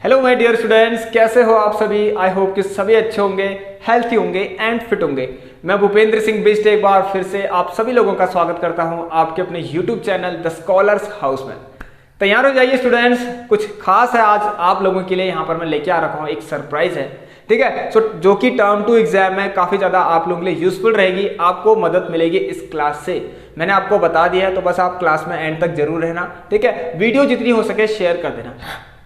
Hello my dear students, कैसे हो आप सभी। आई होप कि सभी अच्छे होंगे, हेल्थी होंगे एंड फिट होंगे। मैं भूपेंद्र सिंह बिष्ट एक बार फिर से आप सभी लोगों का स्वागत करता हूं आपके अपने YouTube channel the scholars house में। तैयार हो जाइए स्टूडेंट्स, कुछ खास है आज आप लोगों के लिए। यहाँ पर मैं लेके आ रखा हूँ, एक सरप्राइज है, ठीक है। सो जो कि टर्म 2 एग्जाम में काफी ज्यादा आप लोगों के लिए यूजफुल रहेगी, आपको मदद मिलेगी इस क्लास से। मैंने आपको बता दिया है, तो बस आप क्लास में एंड तक जरूर रहना, ठीक है। वीडियो जितनी हो सके शेयर कर देना।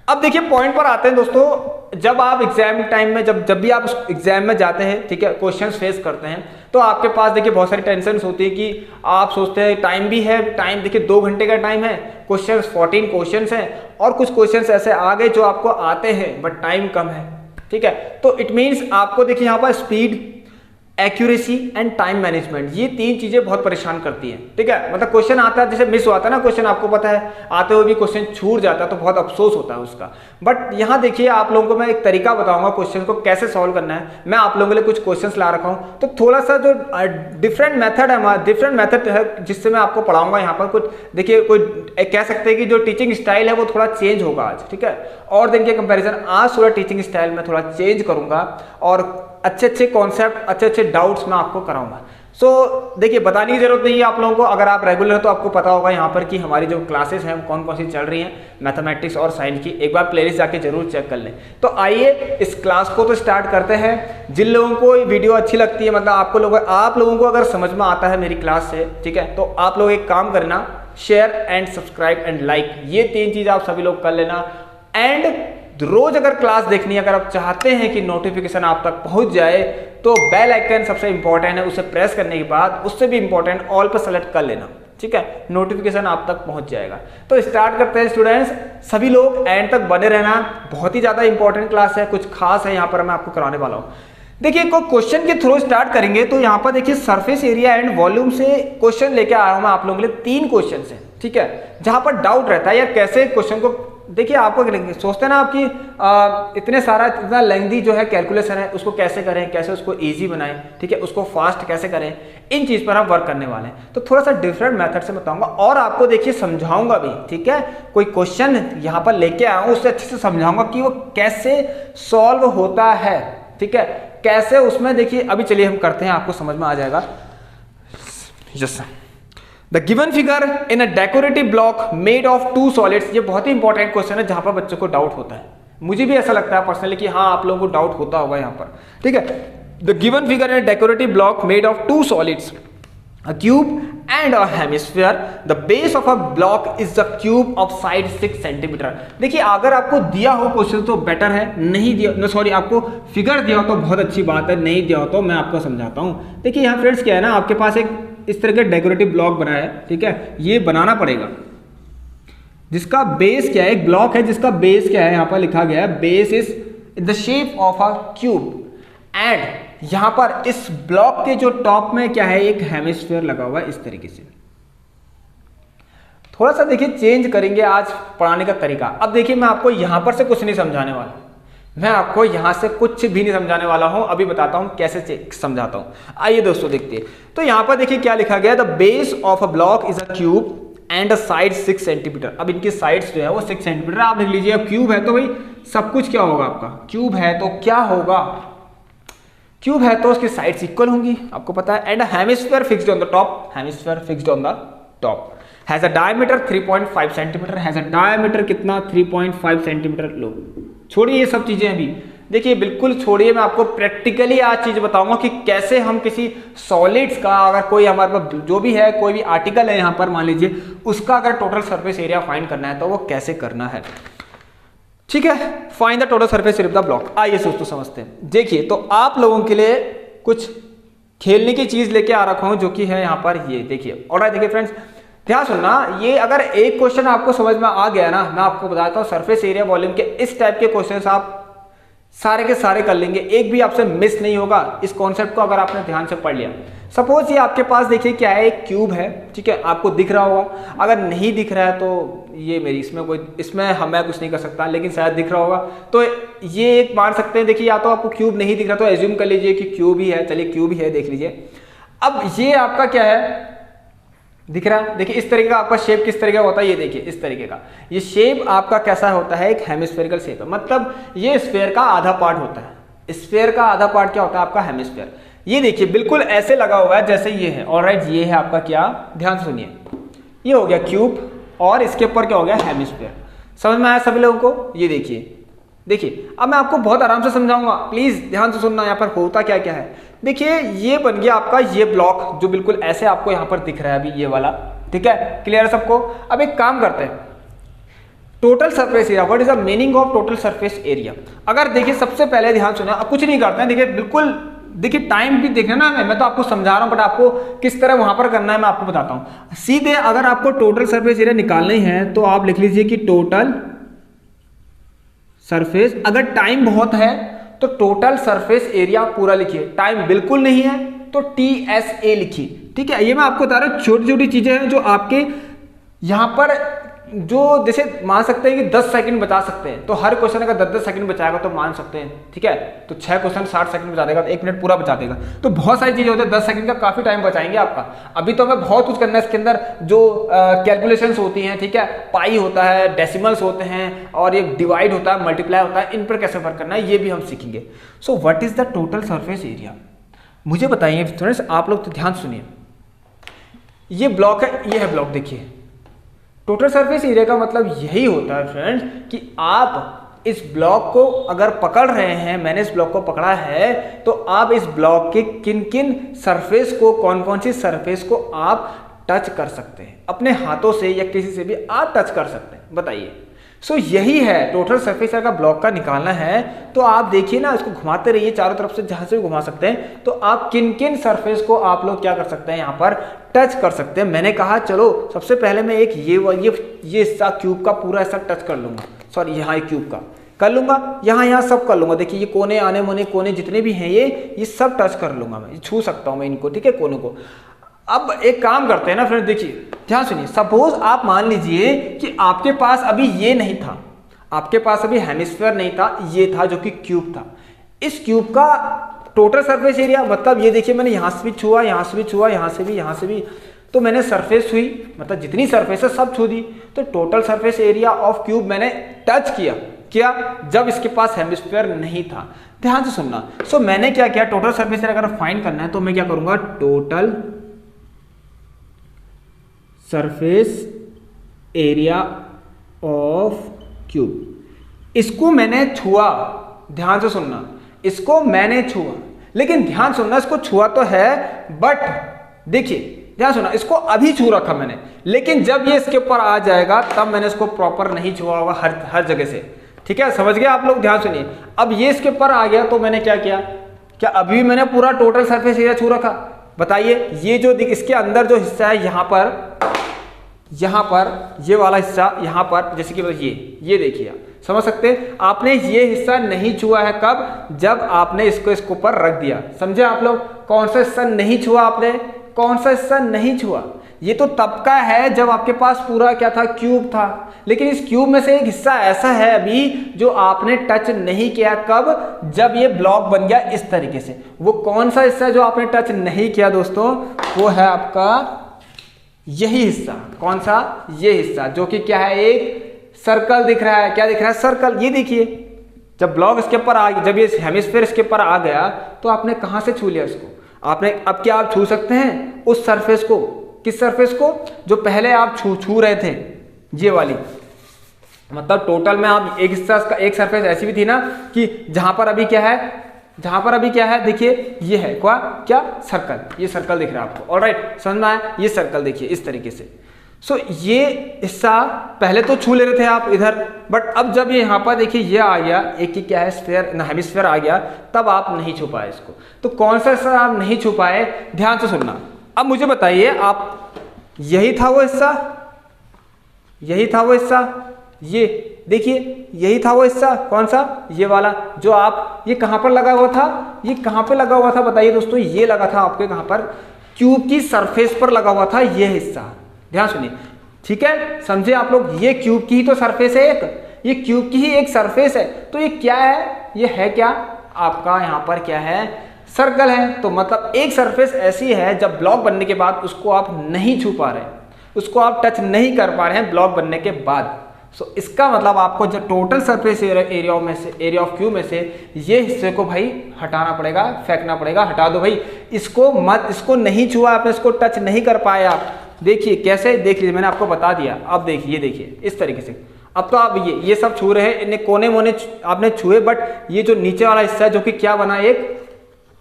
अब देखिए पॉइंट पर आते हैं दोस्तों। जब आप एग्जाम टाइम में जब भी आप एग्जाम में जाते हैं, ठीक है, क्वेश्चंस फेस करते हैं, तो आपके पास देखिए बहुत सारी टेंशन होती है कि आप सोचते हैं टाइम भी है, टाइम देखिए 2 घंटे का टाइम है, क्वेश्चंस 14 क्वेश्चंस हैं और कुछ क्वेश्चंस ऐसे आ गए जो आपको आते हैं बट टाइम कम है, ठीक है। तो इट मीन्स आपको देखिए यहाँ पर speed, accuracy and time management, ये 3 चीजें बहुत परेशान करती हैं, ठीक है। मतलब क्वेश्चन आता है, जैसे मिस हुआ था ना क्वेश्चन, आपको पता है आते हुए भी क्वेश्चन छूट जाता है तो बहुत अफसोस होता है उसका। बट यहाँ देखिए आप लोगों को मैं एक तरीका बताऊंगा क्वेश्चन को कैसे सॉल्व करना है। मैं आप लोगों के लिए कुछ क्वेश्चंस ला रखा हूँ, तो थोड़ा सा जो डिफरेंट मेथड है हमारा, डिफरेंट मेथड है जिससे मैं आपको पढ़ाऊंगा। यहाँ पर कुछ देखिए, कोई कह सकते हैं कि जो टीचिंग स्टाइल है वो थोड़ा चेंज होगा आज, ठीक है। और दिन के कंपेरिजन आज थोड़ा टीचिंग स्टाइल में थोड़ा चेंज करूंगा और अच्छे कॉन्सेप्ट, अच्छे डाउट्स मैं आपको कराऊंगा। सो देखिए बताने की जरूरत नहीं है आप लोगों को, अगर आप रेगुलर हो तो आपको पता होगा यहाँ पर कि हमारी जो क्लासेस हैं कौन कौन सी चल रही हैं मैथमेटिक्स और साइंस की। एक बार प्लेलिस्ट जाके जरूर चेक कर लें। तो आइए इस क्लास को तो स्टार्ट करते हैं। जिन लोगों को वीडियो अच्छी लगती है, मतलब आप लोगों को अगर समझ में आता है मेरी क्लास से, ठीक है, तो आप लोग एक काम करना, share and subscribe and like, ये 3 चीज आप सभी लोग कर लेना। एंड रोज अगर क्लास देखनी है, अगर आप चाहते हैं कि नोटिफिकेशन आप तक पहुंच जाए, तो बेल आइकन सबसे इंपॉर्टेंट है, उसे प्रेस करने के बाद उससे भी इंपॉर्टेंट ऑल पर सेलेक्ट कर लेना, ठीक है। नोटिफिकेशन आप तक पहुंच जाएगा। तो स्टार्ट करते हैं स्टूडेंट्स, सभी लोग एंड तक बने रहना। बहुत ही ज्यादा इंपॉर्टेंट क्लास है, कुछ खास है यहाँ पर मैं आपको कराने वाला हूँ। देखिए कोई क्वेश्चन के थ्रू स्टार्ट करेंगे, तो यहाँ पर देखिए सरफेस एरिया एंड वॉल्यूम से क्वेश्चन लेके आया हूँ मैं आप लोगों के लिए। 3 क्वेश्चन है, ठीक है, जहां पर डाउट रहता है यार कैसे क्वेश्चन को, देखिए आपको सोचते हैं ना आपकी इतना लेंथी जो है कैलकुलेशन है, उसको कैसे करें, कैसे उसको इजी बनाएं, ठीक है, उसको फास्ट कैसे करें, इन चीज पर हम वर्क करने वाले हैं। तो थोड़ा सा डिफरेंट मेथड से बताऊंगा और आपको देखिए समझाऊंगा भी, ठीक है। कोई क्वेश्चन यहाँ पर लेके आया हूँ, उससे अच्छे से समझाऊंगा कि वो कैसे सॉल्व होता है, ठीक है, कैसे उसमें देखिए। अभी चलिए हम करते हैं, आपको समझ में आ जाएगा। Yes, the given figure in a decorative block made of 2 solids, ये बहुत ही इंपॉर्टेंट क्वेश्चन है जहां पर बच्चों को डाउट होता है। मुझे भी ऐसा लगता है पर्सनली कि हाँ आप लोगों को डाउट होता होगा यहाँ पर, ठीक है। The given figure in a decorative block made of 2 solids, a cube and a hemisphere, the base of a block is the cube of side 6 centimetre. देखिए अगर आपको दिया हो क्वेश्चन तो बेटर है, नहीं दिया, सॉरी आपको फिगर दिया हो तो बहुत अच्छी बात है, नहीं दिया हो तो मैं आपको समझाता हूँ। देखिए यहाँ फ्रेंड्स क्या है ना, आपके पास एक इस तरह का डेकोरेटिव ब्लॉक बना है, ठीक है, ये बनाना पड़ेगा, जिसका बेस क्या है, एक ब्लॉक है जिसका बेस क्या है, यहाँ पर लिखा गया है base is in the shape of a cube. And यहां पर इस ब्लॉक के जो टॉप में क्या है, एक हेमिस्फीयर लगा हुआ है इस तरीके से। थोड़ा सा देखिए चेंज करेंगे आज पढ़ाने का तरीका। अब देखिए मैं आपको यहां पर से कुछ नहीं समझाने वाला, मैं आपको यहां से कुछ भी नहीं समझाने वाला हूं। अभी बताता हूं कैसे समझाता हूं। आइए दोस्तों देखते हैं। तो यहां पर देखिए क्या लिखा गया, the base of a block is a cube and a side 6 centimetre. अब इनकी साइड्स जो है वो 6 सेंटीमीटर आप लिख लीजिए। अब क्यूब है तो भाई सब कुछ क्या होगा आपका, क्यूब है तो क्या होगा, क्यूब है तो उसकी साइड्स इक्वल होंगी, आपको पता है। And hemisphere fixed on the top, hemisphere fixed on the top, has a diameter 3.5 centimetre, has a diameter कितना 3.5 सेंटीमीटर। लो छोड़िए ये सब चीजें अभी, देखिए बिल्कुल छोड़िए, मैं आपको प्रैक्टिकली आज चीज बताऊंगा कि कैसे हम किसी सॉलिड्स का, अगर कोई हमारे पास जो भी है, कोई भी आर्टिकल है यहाँ पर मान लीजिए, उसका अगर टोटल सरफेस एरिया फाइंड करना है तो वो कैसे करना है, ठीक है। Find the total surface area of the block. आइए दोस्तों समझते हैं। देखिए तो आप लोगों के लिए कुछ खेलने की चीज लेके आ रखा हूं जो कि है यहाँ पर, ये देखिए। और देखिए फ्रेंड्स ध्यान सुनना, ये अगर एक क्वेश्चन आपको समझ में आ गया ना, मैं आपको बताता हूँ सरफेस एरिया वॉल्यूम के इस टाइप के क्वेश्चन आप सारे के सारे कर लेंगे, एक भी आपसे मिस नहीं होगा इस कॉन्सेप्ट को अगर आपने ध्यान से पढ़ लिया। सपोज ये आपके पास देखिए क्या है, एक क्यूब है, ठीक है, आपको दिख रहा होगा। अगर नहीं दिख रहा है तो ये मेरी इसमें मैं कुछ नहीं कर सकता, लेकिन शायद दिख रहा होगा तो ये एक मान सकते हैं। देखिए या तो आपको क्यूब नहीं दिख रहा तो एज्यूम कर लीजिए कि क्यूब ही है, चलिए क्यूब ही है, देख लीजिए। अब ये आपका क्या है, दिख रहा है, देखिए इस तरीके का आपका शेप किस तरीके का होता है, ये देखिए इस तरीके का ये शेप आपका कैसा होता है, एक हेमिस्फेरिकल शेप है, मतलब ये स्फेयर का आधा पार्ट होता है। स्फेयर का आधा पार्ट क्या होता है आपका, हेमिस्फेयर। ये देखिए बिल्कुल ऐसे लगा हुआ है जैसे ये है। ऑलराइट, ये है आपका क्या, ध्यान से सुनिए, ये हो गया क्यूब और इसके ऊपर क्या हो गया, हेमिस्फेयर। समझ में आया सभी लोगों को? ये देखिए, देखिए अब मैं आपको बहुत आराम से समझाऊंगा, प्लीज ध्यान से सुनना। यहाँ पर होता क्या क्या है, देखिए ये बन गया आपका ये ब्लॉक जो बिल्कुल ऐसे आपको यहाँ पर दिख रहा है अभी, ये वाला, ठीक है, क्लियर है सबको? अब एक काम करते हैं, total surface area, what is the meaning of total surface area. अगर देखिए सबसे पहले ध्यान सुना, अब कुछ नहीं करते हैं, देखिए बिल्कुल, देखिए टाइम भी देखना ना, मैं तो आपको समझा रहा हूं, बट आपको किस तरह वहां पर करना है मैं आपको बताता हूं। सीधे अगर आपको टोटल सरफेस एरिया निकालनी है तो आप लिख लीजिए कि टोटल सरफेस, अगर टाइम बहुत है तो टोटल सरफेस एरिया पूरा लिखिए, टाइम बिल्कुल नहीं है तो TSA लिखिए, ठीक है। ये मैं आपको बता रहा हूं, छोटी छोटी चीजें हैं जो आपके यहां पर, जो जैसे मान सकते हैं कि 10 सेकंड बचा सकते हैं, तो हर क्वेश्चन अगर 10-10 सेकंड बचाएगा तो मान सकते हैं, ठीक है। तो 6 क्वेश्चन 60 सेकंड बचा देगा, 1 मिनट पूरा बचा देगा। तो बहुत सारी चीजें होती है, 10 सेकंड का काफी टाइम बचाएंगे आपका। अभी तो हमें बहुत कुछ करना है इसके अंदर, जो कैलकुलेशंस होती हैं, ठीक है, पाई होता है, डेसिमल्स होते हैं, और ये डिवाइड होता है, मल्टीप्लाई होता है, इन पर कैसे वर्क करना है ये भी हम सीखेंगे। So what is the total surface area, मुझे बताइए स्टूडेंट्स, आप लोग तो ध्यान सुनिए। ये ब्लॉक है, ये है ब्लॉक, देखिए टोटल सरफेस एरिया का मतलब यही होता है फ्रेंड्स कि आप इस ब्लॉक को अगर पकड़ रहे हैं, मैंने इस ब्लॉक को पकड़ा है, तो आप इस ब्लॉक के किन किन सरफेस को, कौन कौन सी सरफेस को आप टच कर सकते हैं, अपने हाथों से या किसी से भी आप टच कर सकते हैं, बताइए। सो यही है टोटल सरफेस एरिया का ब्लॉक का निकालना है। तो आप देखिए ना, इसको घुमाते रहिए चारों तरफ से, जहां से भी घुमा सकते हैं, तो आप किन किन सरफेस को आप लोग क्या कर सकते हैं, यहाँ पर टच कर सकते हैं। मैंने कहा चलो सबसे पहले मैं एक ये हिस्सा क्यूब का पूरा हिस्सा टच कर लूंगा, सॉरी यहाँ एक क्यूब का कर लूंगा, यहाँ सब कर लूंगा। देखिए ये कोने, आने मोने कोने जितने भी हैं ये सब टच कर लूंगा, मैं छू सकता हूँ मैं इनको, ठीक है, कोने को। अब एक काम करते हैं ना फ्रेंड, देखिए ध्यान सुनिए, सपोज आप मान लीजिए कि आपके पास अभी ये नहीं था, आपके पास अभी हेमिस्फीयर नहीं था, ये था जो कि क्यूब था। इस क्यूब का टोटल सरफेस एरिया, मतलब ये देखिए मैंने यहाँ से भी छुआ, यहाँ से भी छुआ, यहाँ से भी, तो मैंने सरफेस हुई, मतलब जितनी सरफेस है सब छू दी, तो total surface area of cube मैंने टच किया जब इसके पास हेमिस्फीयर नहीं था। ध्यान से सुनना। सो मैंने क्या किया, टोटल सरफेस एरिया अगर फाइंड करना है तो मैं क्या करूंगा, total surface area of cube, इसको मैंने छुआ, ध्यान से सुनना, इसको मैंने छुआ, लेकिन ध्यान सुनना, इसको छुआ तो है, बट देखिए ध्यान सुनना, इसको अभी छू रखा मैंने, लेकिन जब ये इसके ऊपर आ जाएगा तब मैंने इसको प्रॉपर नहीं छुआ होगा हर जगह से, ठीक है, समझ गए आप लोग? ध्यान सुनिए। अब ये इसके ऊपर आ गया तो मैंने क्या किया, क्या अभी मैंने पूरा टोटल सरफेस एरिया छू रखा? बताइए, ये जो इसके अंदर जो हिस्सा है, यहाँ पर ये वाला हिस्सा, यहाँ पर जैसे कि ये देखिए, आप समझ सकते हैं, आपने ये हिस्सा नहीं छुआ है, कब? जब आपने इसको ऊपर रख दिया। समझे आप लोग? कौन सा हिस्सा नहीं छुआ आपने, कौन सा हिस्सा नहीं छुआ? ये तो तब का है जब आपके पास पूरा क्या था, क्यूब था, लेकिन इस क्यूब में से एक हिस्सा ऐसा है अभी जो आपने टच नहीं किया, कब? जब ये ब्लॉक बन गया इस तरीके से। वो कौन सा हिस्सा जो आपने टच नहीं किया दोस्तों? वो है आपका यही हिस्सा। कौन सा? ये हिस्सा, जो कि क्या है, एक सर्कल दिख रहा है। क्या दिख रहा है? सर्कल। ये देखिए, जब ब्लॉक इसके ऊपर आ गया, जब ये हेमिस्फीयर इसके ऊपर आ गया, तो आपने कहां से छू लिया इसको? आपने, अब क्या आप छू सकते हैं उस सरफेस को? किस सरफेस को? जो पहले आप छू रहे थे, ये वाली। मतलब टोटल में आप एक हिस्सा, एक सरफेस ऐसी भी थी ना कि जहां पर अभी क्या है, देखिए ये है क्या सर्कल, ये सर्कल दिख रहा है आपको। ऑलराइट, समझ में आया? ये सर्कल देखिए इस तरीके से। सो ये हिस्सा पहले तो छू ले रहे थे आप इधर, बट अब जब ये यहाँ पर देखिए ये आ गया, एक ही क्या है, स्फीयर, हेमिस्फीयर आ गया, तब आप नहीं छू पाए इसको। तो कौन सा हिस्सा आप नहीं छू पाए? ध्यान से सुनना। अब मुझे बताइए, आप, यही था वो हिस्सा, ये देखिए, यही था वो हिस्सा। कौन सा? ये वाला, जो आप, ये कहां पर लगा हुआ था, ये कहां पर लगा हुआ था बताइए दोस्तों? ये लगा था आपके कहां पर? क्यूब की सरफेस पर लगा हुआ था ये हिस्सा। ध्यान सुनिए, ठीक है, समझे आप लोग? ये क्यूब की ही तो सरफेस है, ये क्यूब की ही एक सरफेस है। तो ये क्या है? ये है क्या आपका, यहाँ पर क्या है, सर्कल है, तो मतलब एक सरफेस ऐसी है जब ब्लॉक बनने के बाद उसको आप नहीं छू पा रहे हैं, उसको आप टच नहीं कर पा रहे हैं ब्लॉक बनने के बाद। सो इसका मतलब आपको जो टोटल सरफेस एरिया में से, एरिया ऑफ क्यूब में से ये हिस्से को भाई हटाना पड़ेगा, फेंकना पड़ेगा, हटा दो भाई, इसको मत, इसको नहीं छुआ आपने, इसको टच नहीं कर पाए आप। देखिए कैसे, देख लीजिए मैंने आपको बता दिया। अब देखिए, देखिए इस तरीके से। अब तो आप ये सब छू रहे हैं, इन्हें कोने मोने आपने छुए, बट ये जो नीचे वाला हिस्सा है जो कि क्या बना, एक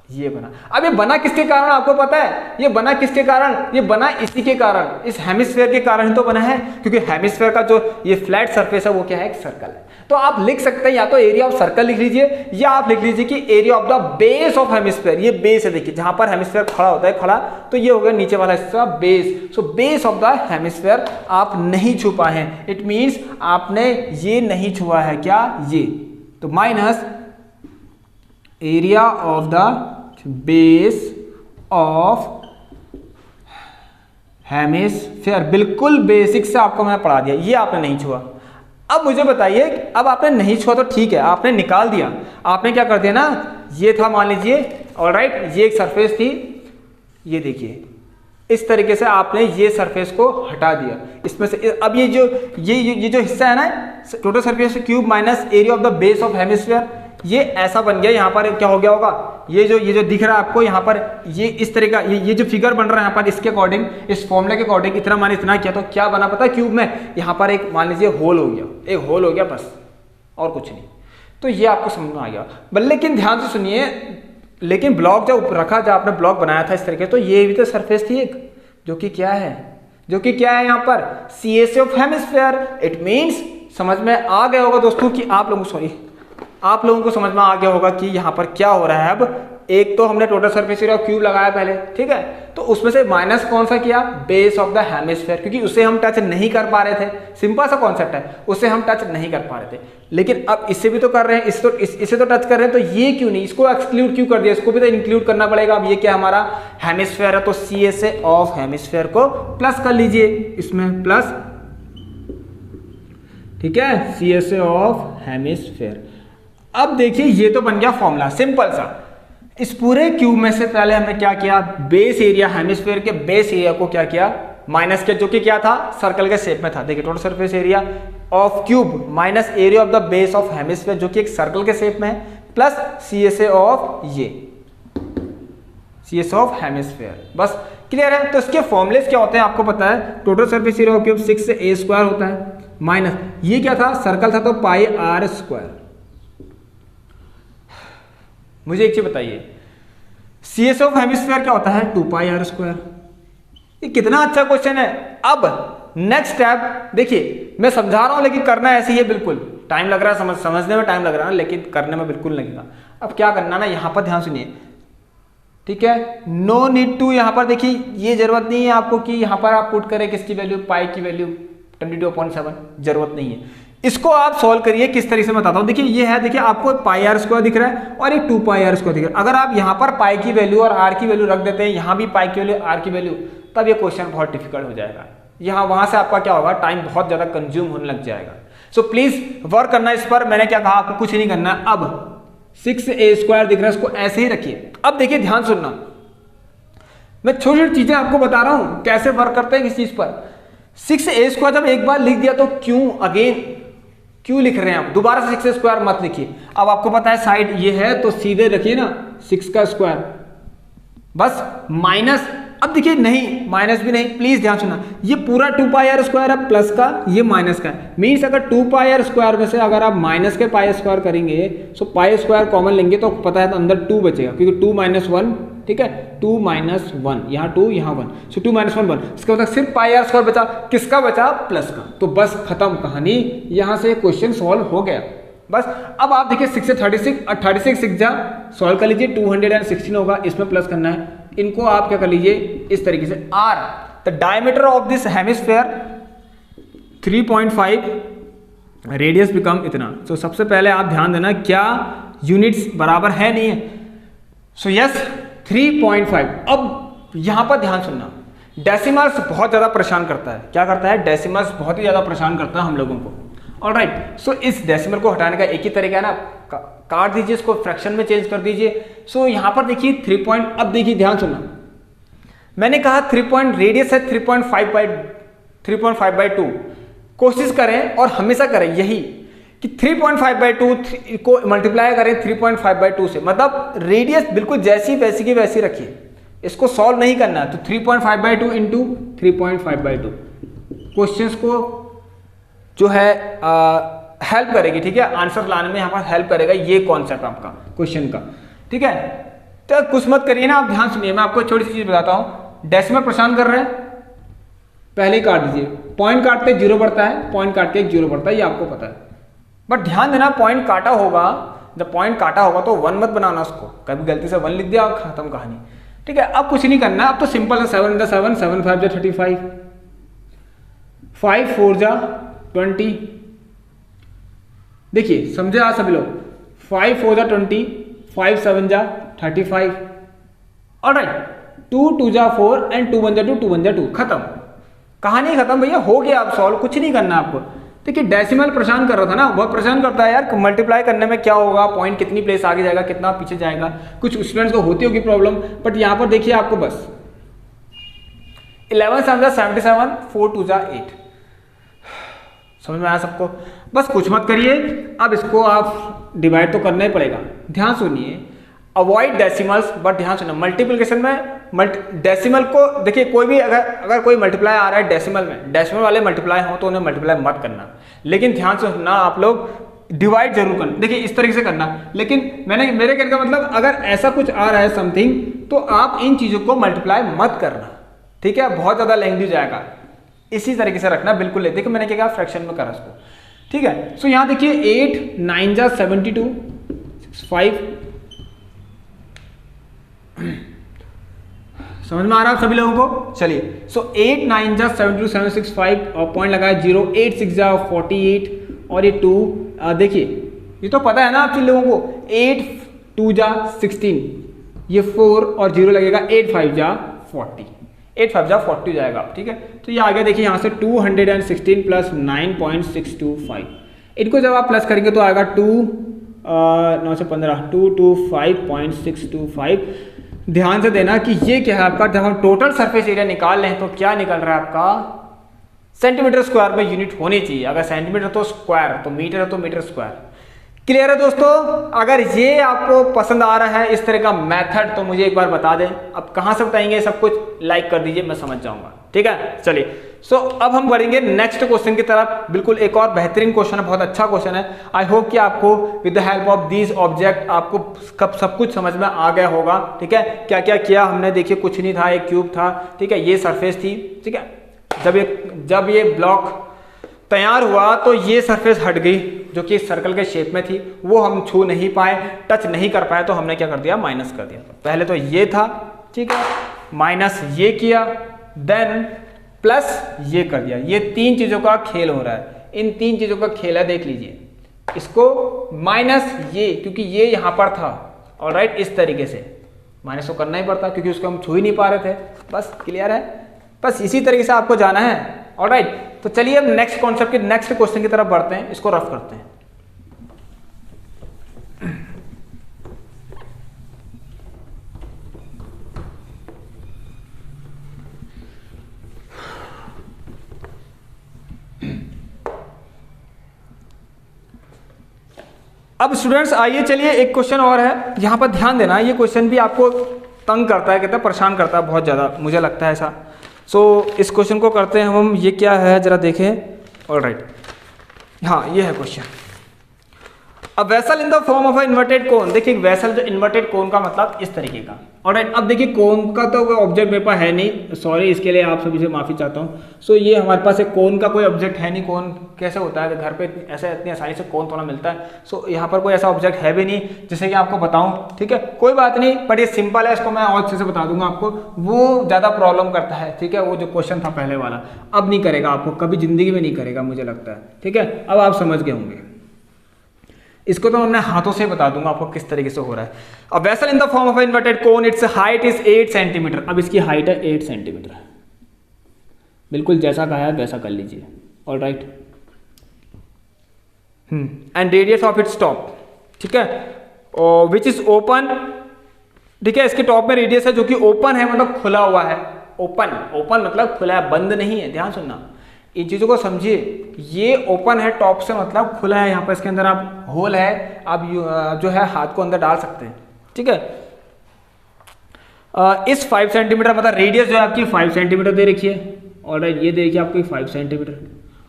ये बना। अब ये बना किसके कारण आपको पता है? ये बना किसके कारण? ये बना इसी के कारण, इस हेमिस्फीयर के कारण ही तो बना है, क्योंकि हेमिस्फीयर का जो ये फ्लैट सरफेस है वो क्या है, एक सर्कल है। तो आप लिख सकते हैं या तो एरिया ऑफ सर्कल लिख लीजिए, या आप लिख लीजिए कि area of the base of hemisphere. ये बेस है, देखिए जहां पर हेमिस्फीयर खड़ा होता है, खड़ा, तो ये हो गया नीचे वाला हिस्सा base. So base of the hemisphere आप नहीं छू पाए हैं, इट मीन्स आपने ये नहीं छुआ है, क्या ये, तो minus area of the base of hemisphere. बिल्कुल बेसिक से आपको मैंने पढ़ा दिया, ये आपने नहीं छुआ। अब मुझे बताइए, अब आपने नहीं छुआ तो ठीक है, आपने निकाल दिया, आपने क्या कर दिया ना, ये था मान लीजिए, ऑलराइट, ये एक सरफेस थी, ये देखिए इस तरीके से आपने ये सरफेस को हटा दिया इसमें से। अब ये जो हिस्सा है ना, total surface cube minus area of the base of hemisphere, ये ऐसा बन गया। यहाँ पर क्या हो गया होगा, ये जो दिख रहा है आपको यहाँ पर, ये इस तरह का ये जो फिगर बन रहा है यहाँ पर, इसके अकॉर्डिंग, इस फॉर्मूले के अकॉर्डिंग इतना मान इतना किया तो क्या बना पता है क्यूब में? यहाँ पर एक मान लीजिए होल हो गया, एक होल हो गया बस, और कुछ नहीं। तो ये आपको समझ में आ गया। लेकिन ध्यान से सुनिए, लेकिन ब्लॉक जब रखा, जब आपने ब्लॉक बनाया था इस तरीके, तो ये भी तो सरफेस थी एक, जो कि क्या है, जो कि क्या है यहाँ पर, CSA of hemisphere. It means समझ में आ गया होगा दोस्तों कि आप लोगों को समझ में आ गया होगा कि यहाँ पर क्या हो रहा है। अब एक तो हमने टोटल सरफेस एरिया क्यूब लगाया पहले, ठीक है, तो उसमें से माइनस कौन सा किया, बेस ऑफ द हेमिस्फीयर, क्योंकि उसे हम टच नहीं कर पा रहे थे। सिंपल सा कॉन्सेप्ट है, उसे हम टच नहीं कर पा रहे थे। लेकिन अब इससे भी तो कर रहे हैं, इसे तो टच कर रहे हैं, तो ये क्यों नहीं, इसको एक्सक्लूड क्यों कर दिया, इसको भी तो इंक्लूड करना पड़ेगा। अब ये क्या हमारा हेमिस्फीयर है, तो CSA ऑफ हेमिस्फीयर को प्लस कर लीजिए इसमें, प्लस, ठीक है, CSA ऑफ हेमिस्फीयर। अब देखिए ये तो बन गया फॉर्मूला सिंपल सा। इस पूरे क्यूब में से पहले हमने क्या किया, बेस एरिया, हेमिस्फीयर के बेस एरिया को क्या किया, माइनस किया, जो कि क्या था, सर्कल के शेप में था। देखिए total surface area of cube minus area of the base of hemisphere, जो कि एक सर्कल के शेप में है, प्लस CSA ऑफ ये, CSA ऑफ हेमिस्फीयर। बस क्लियर है। तो इसके फॉर्मुलेस क्या होते हैं आपको पता है, total surface area of cube 6a² होता है, माइनस ये क्या था, सर्कल था तो πr²। मुझे एक चीज बताइए, CSA ऑफ हेमिस्फीयर क्या होता है, 2πr²। ये कितना अच्छा क्वेश्चन है। अब नेक्स्ट स्टेप देखिए, मैं समझा रहा हूं लेकिन करना ऐसे ही है, बिल्कुल टाइम लग रहा है, समझने में टाइम लग रहा है, लेकिन करने में बिल्कुल लगेगा। अब क्या करना ना, यहां पर ध्यान सुनिए, ठीक है, नो नीड टू, यहां पर देखिए ये जरूरत नहीं है आपको कि यहां पर आप पुट करें किसकी वैल्यू, पाई की वैल्यू 22.7, जरूरत नहीं है। इसको आप सॉल्व करिए किस तरीके से बताता हूं। देखिए ये है, देखिए आपको πr² दिख रहा है और एक 2πr² दिख रहा है। अगर आप यहां पर पाई की वैल्यू और r की वैल्यू रख देते हैं, यहां भी पाई की वैल्यू, r की वैल्यू, तब ये क्वेश्चन बहुत डिफिकल्ट हो जाएगा। यहां वहां से आपका क्या होगा, टाइम बहुत ज्यादा कंज्यूम होने लग जाएगा। सो प्लीज वर्क करना इस पर। मैंने क्या कहा, आपको कुछ नहीं करना है। अब 6a² दिख रहा है, इसको ऐसे ही रखिए। अब देखिए ध्यान सुनना, मैं छोटी छोटी चीजें आपको बता रहा हूं कैसे वर्क करते हैं किस चीज पर। 6a² जब एक बार लिख दिया तो क्यों लिख रहे हैं आप, दोबारा से 6a² मत लिखिए। अब आपको पता है साइड ये है तो सीधे रखिए ना 6 का स्क्वायर, बस माइनस। अब देखिए नहीं, माइनस भी नहीं, प्लीज ध्यान सुनना, ये पूरा 2πr² है प्लस का, ये माइनस का है। मीन्स अगर 2πr² में से अगर आप माइनस के π² करेंगे, सो π² कॉमन लेंगे तो पता है तो अंदर 2 बचेगा, क्योंकि 2 - 1, ठीक है, 2 - 1, यहाँ 2 यहाँ 1, सो 2 - 1 1। इसका मतलब सिर्फ πr² बचा, किसका बचा, प्लस का। तो बस खत्म कहानी, यहाँ से क्वेश्चन सॉल्व हो गया बस। अब आप देखिए 6 से 36 6 जा सॉल्व कर लीजिए, 216 होगा, इसमें प्लस करना है। इनको आप क्या कर लीजिए इस तरीके से, r the diameter of this hemisphere 3.5, radius become इतना। तो सबसे पहले आप ध्यान देना क्या यूनिट्स बराबर है नहीं है। So yes 3.5। अब यहां पर ध्यान सुनना, डेसिमल्स बहुत ज्यादा परेशान करता है। क्या करता है, डेसिमल्स बहुत ही ज्यादा परेशान करता है हम लोगों को। ऑलराइट, सो इस डेसिमल को हटाने का एक ही तरीका है ना, काट दीजिए इसको, फ्रैक्शन में चेंज कर दीजिए। सो यहाँ पर देखिए 3 पॉइंट, अब देखिए ध्यान सुनना, मैंने कहा 3 पॉइंट रेडियस है 3.5/2। कोशिश करें और हमेशा करें यही कि 3.5/2 को मल्टीप्लाई करें 3.5/2 से, मतलब रेडियस बिल्कुल जैसी वैसी की वैसी रखिए, इसको सॉल्व नहीं करना। तो 3.5/2 इंटू 3.5/2 क्वेश्चंस को जो है हेल्प करेगी, ठीक है, आंसर लाने में यहाँ पर हेल्प करेगा ये कॉन्सेप्ट आपका क्वेश्चन का, ठीक है। तो कुछ मत करिए ना, आप ध्यान सुनिए, मैं आपको छोटी सी चीज बताता हूँ। डेसिमल परेशान कर रहे हैं, पहले ही काट दीजिए, पॉइंट काटते 0 बढ़ता है, पॉइंट काट के 0 बढ़ता है, ये आपको पता है, बट ध्यान देना पॉइंट काटा होगा, जब पॉइंट काटा होगा तो 1 मत बनाना उसको, कभी गलती से 1 लिख दिया और खत्म कहानी, ठीक है। अब कुछ नहीं करना, अब तो सिंपल है, 7 × 7 7 5 × 35, 5 4 × 20, देखिए समझे आप सभी लोग, 5 4 × 20, 5 7 × 35, ऑलराइट, 2 2 × 4 एंड 2 1 × 2 2 1 × 2, खत्म, कहानी खत्म भैया, हो गया। आप सॉल्व कुछ नहीं करना आपको। देखिए डेसिमल परेशान कर रहा था ना, बहुत परेशान करता है यार, मल्टीप्लाई करने में क्या होगा, पॉइंट कितनी प्लेस आगे जाएगा, कितना पीछे जाएगा, कुछ स्टूडेंट्स को होती होगी प्रॉब्लम, बट यहाँ पर देखिए आपको बस 11 7 × 77, 4 2 × 8, समझ में आया सबको, बस कुछ मत करिए। अब इसको आप डिवाइड तो करना ही पड़ेगा, ध्यान सुनिए, अवॉइड डेसिमल्स, बट ध्यान सुनिए मल्टीप्लिकेशन में डेसिमल को देखिए, कोई भी अगर कोई मल्टीप्लाई आ रहा है डेसिमल में, डेसिमल वाले मल्टीप्लाई हो तो उन्हें मल्टीप्लाई मत करना, लेकिन ध्यान से सुनना आप लोग, डिवाइड जरूर करना, देखिए इस तरीके से करना। लेकिन मेरे कहने का मतलब अगर ऐसा कुछ आ रहा है समथिंग, तो आप इन चीजों को मल्टीप्लाई मत करना, ठीक है, बहुत ज्यादा लेंथी जाएगा, इसी तरीके से रखना बिल्कुल। देखिए मैंने क्या कहा, फ्रैक्शन में करा इसको, ठीक है। सो यहाँ देखिए 8 9 × 72, 5, समझ में आ रहा है सभी लोगों को, चलिए। सो 8 9 × 72 765 और पॉइंट लगाया 0, 8 6 × 48 और ये 2, देखिए ये तो पता है ना आप जिन लोगों को, 8 2 × 16, ये 4 और 0 लगेगा, 8 5 × 40, 8 5 × 40 जाएगा, ठीक है। तो ये आ गया, देखिए यहाँ से 216 प्लस 9.625, इनको जब आप प्लस करेंगे तो आएगा 9 से 15 225.625। ध्यान से देना कि ये क्या है आपका, जब हम टोटल सरफेस एरिया निकाल रहे हैं तो क्या निकल रहा है आपका, सेंटीमीटर स्क्वायर में यूनिट होनी चाहिए, अगर सेंटीमीटर तो स्क्वायर, तो मीटर है तो मीटर स्क्वायर। क्लियर है दोस्तों? अगर ये आपको पसंद आ रहा है इस तरह का मेथड तो मुझे एक बार बता दें। अब कहां से बताएंगे सब कुछ, लाइक कर दीजिए, मैं समझ जाऊंगा, ठीक है। चलिए सो अब हम बढ़ेंगे नेक्स्ट क्वेश्चन की तरफ। बिल्कुल एक और बेहतरीन क्वेश्चन है, बहुत अच्छा क्वेश्चन है। आई होप कि आपको with the help of these object आपको कब सब कुछ समझ में आ गया होगा, ठीक है। क्या क्या किया हमने, देखिए कुछ नहीं था, एक क्यूब था, ठीक है, ये सरफेस थी, ठीक है। जब ये ब्लॉक तैयार हुआ तो ये सरफेस हट गई जो कि सर्कल के शेप में थी, वो हम छू नहीं पाए, टच नहीं कर पाए, तो हमने क्या कर दिया, माइनस कर दिया। पहले तो ये था, ठीक है, माइनस ये किया, देन प्लस ये कर दिया। ये तीन चीजों का खेल हो रहा है, इन तीन चीजों का खेल है, देख लीजिए। इसको माइनस ये, क्योंकि ये यहां पर था, ऑलराइट, इस तरीके से माइनस को करना ही पड़ता क्योंकि उसको हम छू ही नहीं पा रहे थे। बस क्लियर है, बस इसी तरीके से आपको जाना है, ऑलराइट। तो चलिए अब नेक्स्ट कॉन्सेप्ट के नेक्स्ट क्वेश्चन की तरफ बढ़ते हैं, इसको रफ करते हैं। अब स्टूडेंट्स आइए, चलिए एक क्वेश्चन और है, यहां पर ध्यान देना। ये क्वेश्चन भी आपको तंग करता है, कहता है परेशान करता है बहुत ज़्यादा, मुझे लगता है ऐसा। सो इस क्वेश्चन को करते हैं हम। ये क्या है जरा देखें, ऑलराइट, हाँ ये है क्वेश्चन। अब vessel in the form of a inverted कोन, देखिए वेसल जो इन्वर्टेड कोन का मतलब इस तरीके का, ऑलराइट। अब देखिए कोन का तो कोई ऑब्जेक्ट मेरे पास है नहीं, सॉरी इसके लिए आप सभी से माफी चाहता हूँ। सो ये हमारे पास एक कोन का कोई ऑब्जेक्ट है नहीं। कोन कैसे होता है, घर पे ऐसे इतनी आसानी से कोन थोड़ा मिलता है। सो यहाँ पर कोई ऐसा ऑब्जेक्ट है भी नहीं जिससे कि आपको बताऊँ, ठीक है, कोई बात नहीं, बट ये सिंपल है, इसको मैं और अच्छे से बता दूंगा आपको। वो ज़्यादा प्रॉब्लम करता है, ठीक है, वो जो क्वेश्चन था पहले वाला, अब नहीं करेगा आपको, कभी जिंदगी में नहीं करेगा मुझे लगता है, ठीक है। अब आप समझ गए होंगे, इसको तो मैं अपने हाथों से बता दूंगा आपको किस तरीके से हो रहा है। अब vessel in the form of inverted cone, it's height is 8 centimetre. अब इसकी हाइट है 8 सेंटीमीटर, बिल्कुल जैसा कहा है वैसा कर लीजिए, alright. And radius of its top, ठीक है, और विच इज ओपन, ठीक है, इसके टॉप में रेडियस है जो कि ओपन है, मतलब खुला हुआ है। ओपन, ओपन मतलब खुला है, बंद नहीं है। ध्यान सुनना, इन चीजों को समझिए। ये ओपन है टॉप से मतलब खुला है, यहाँ पर इसके अंदर आप होल है, आप जो है हाथ को अंदर डाल सकते हैं, ठीक है। इस 5 सेंटीमीटर मतलब रेडियस जो है आपकी 5 सेंटीमीटर दे रखी है। ऑलराइट, ये दे रखी है आपकी 5 सेंटीमीटर।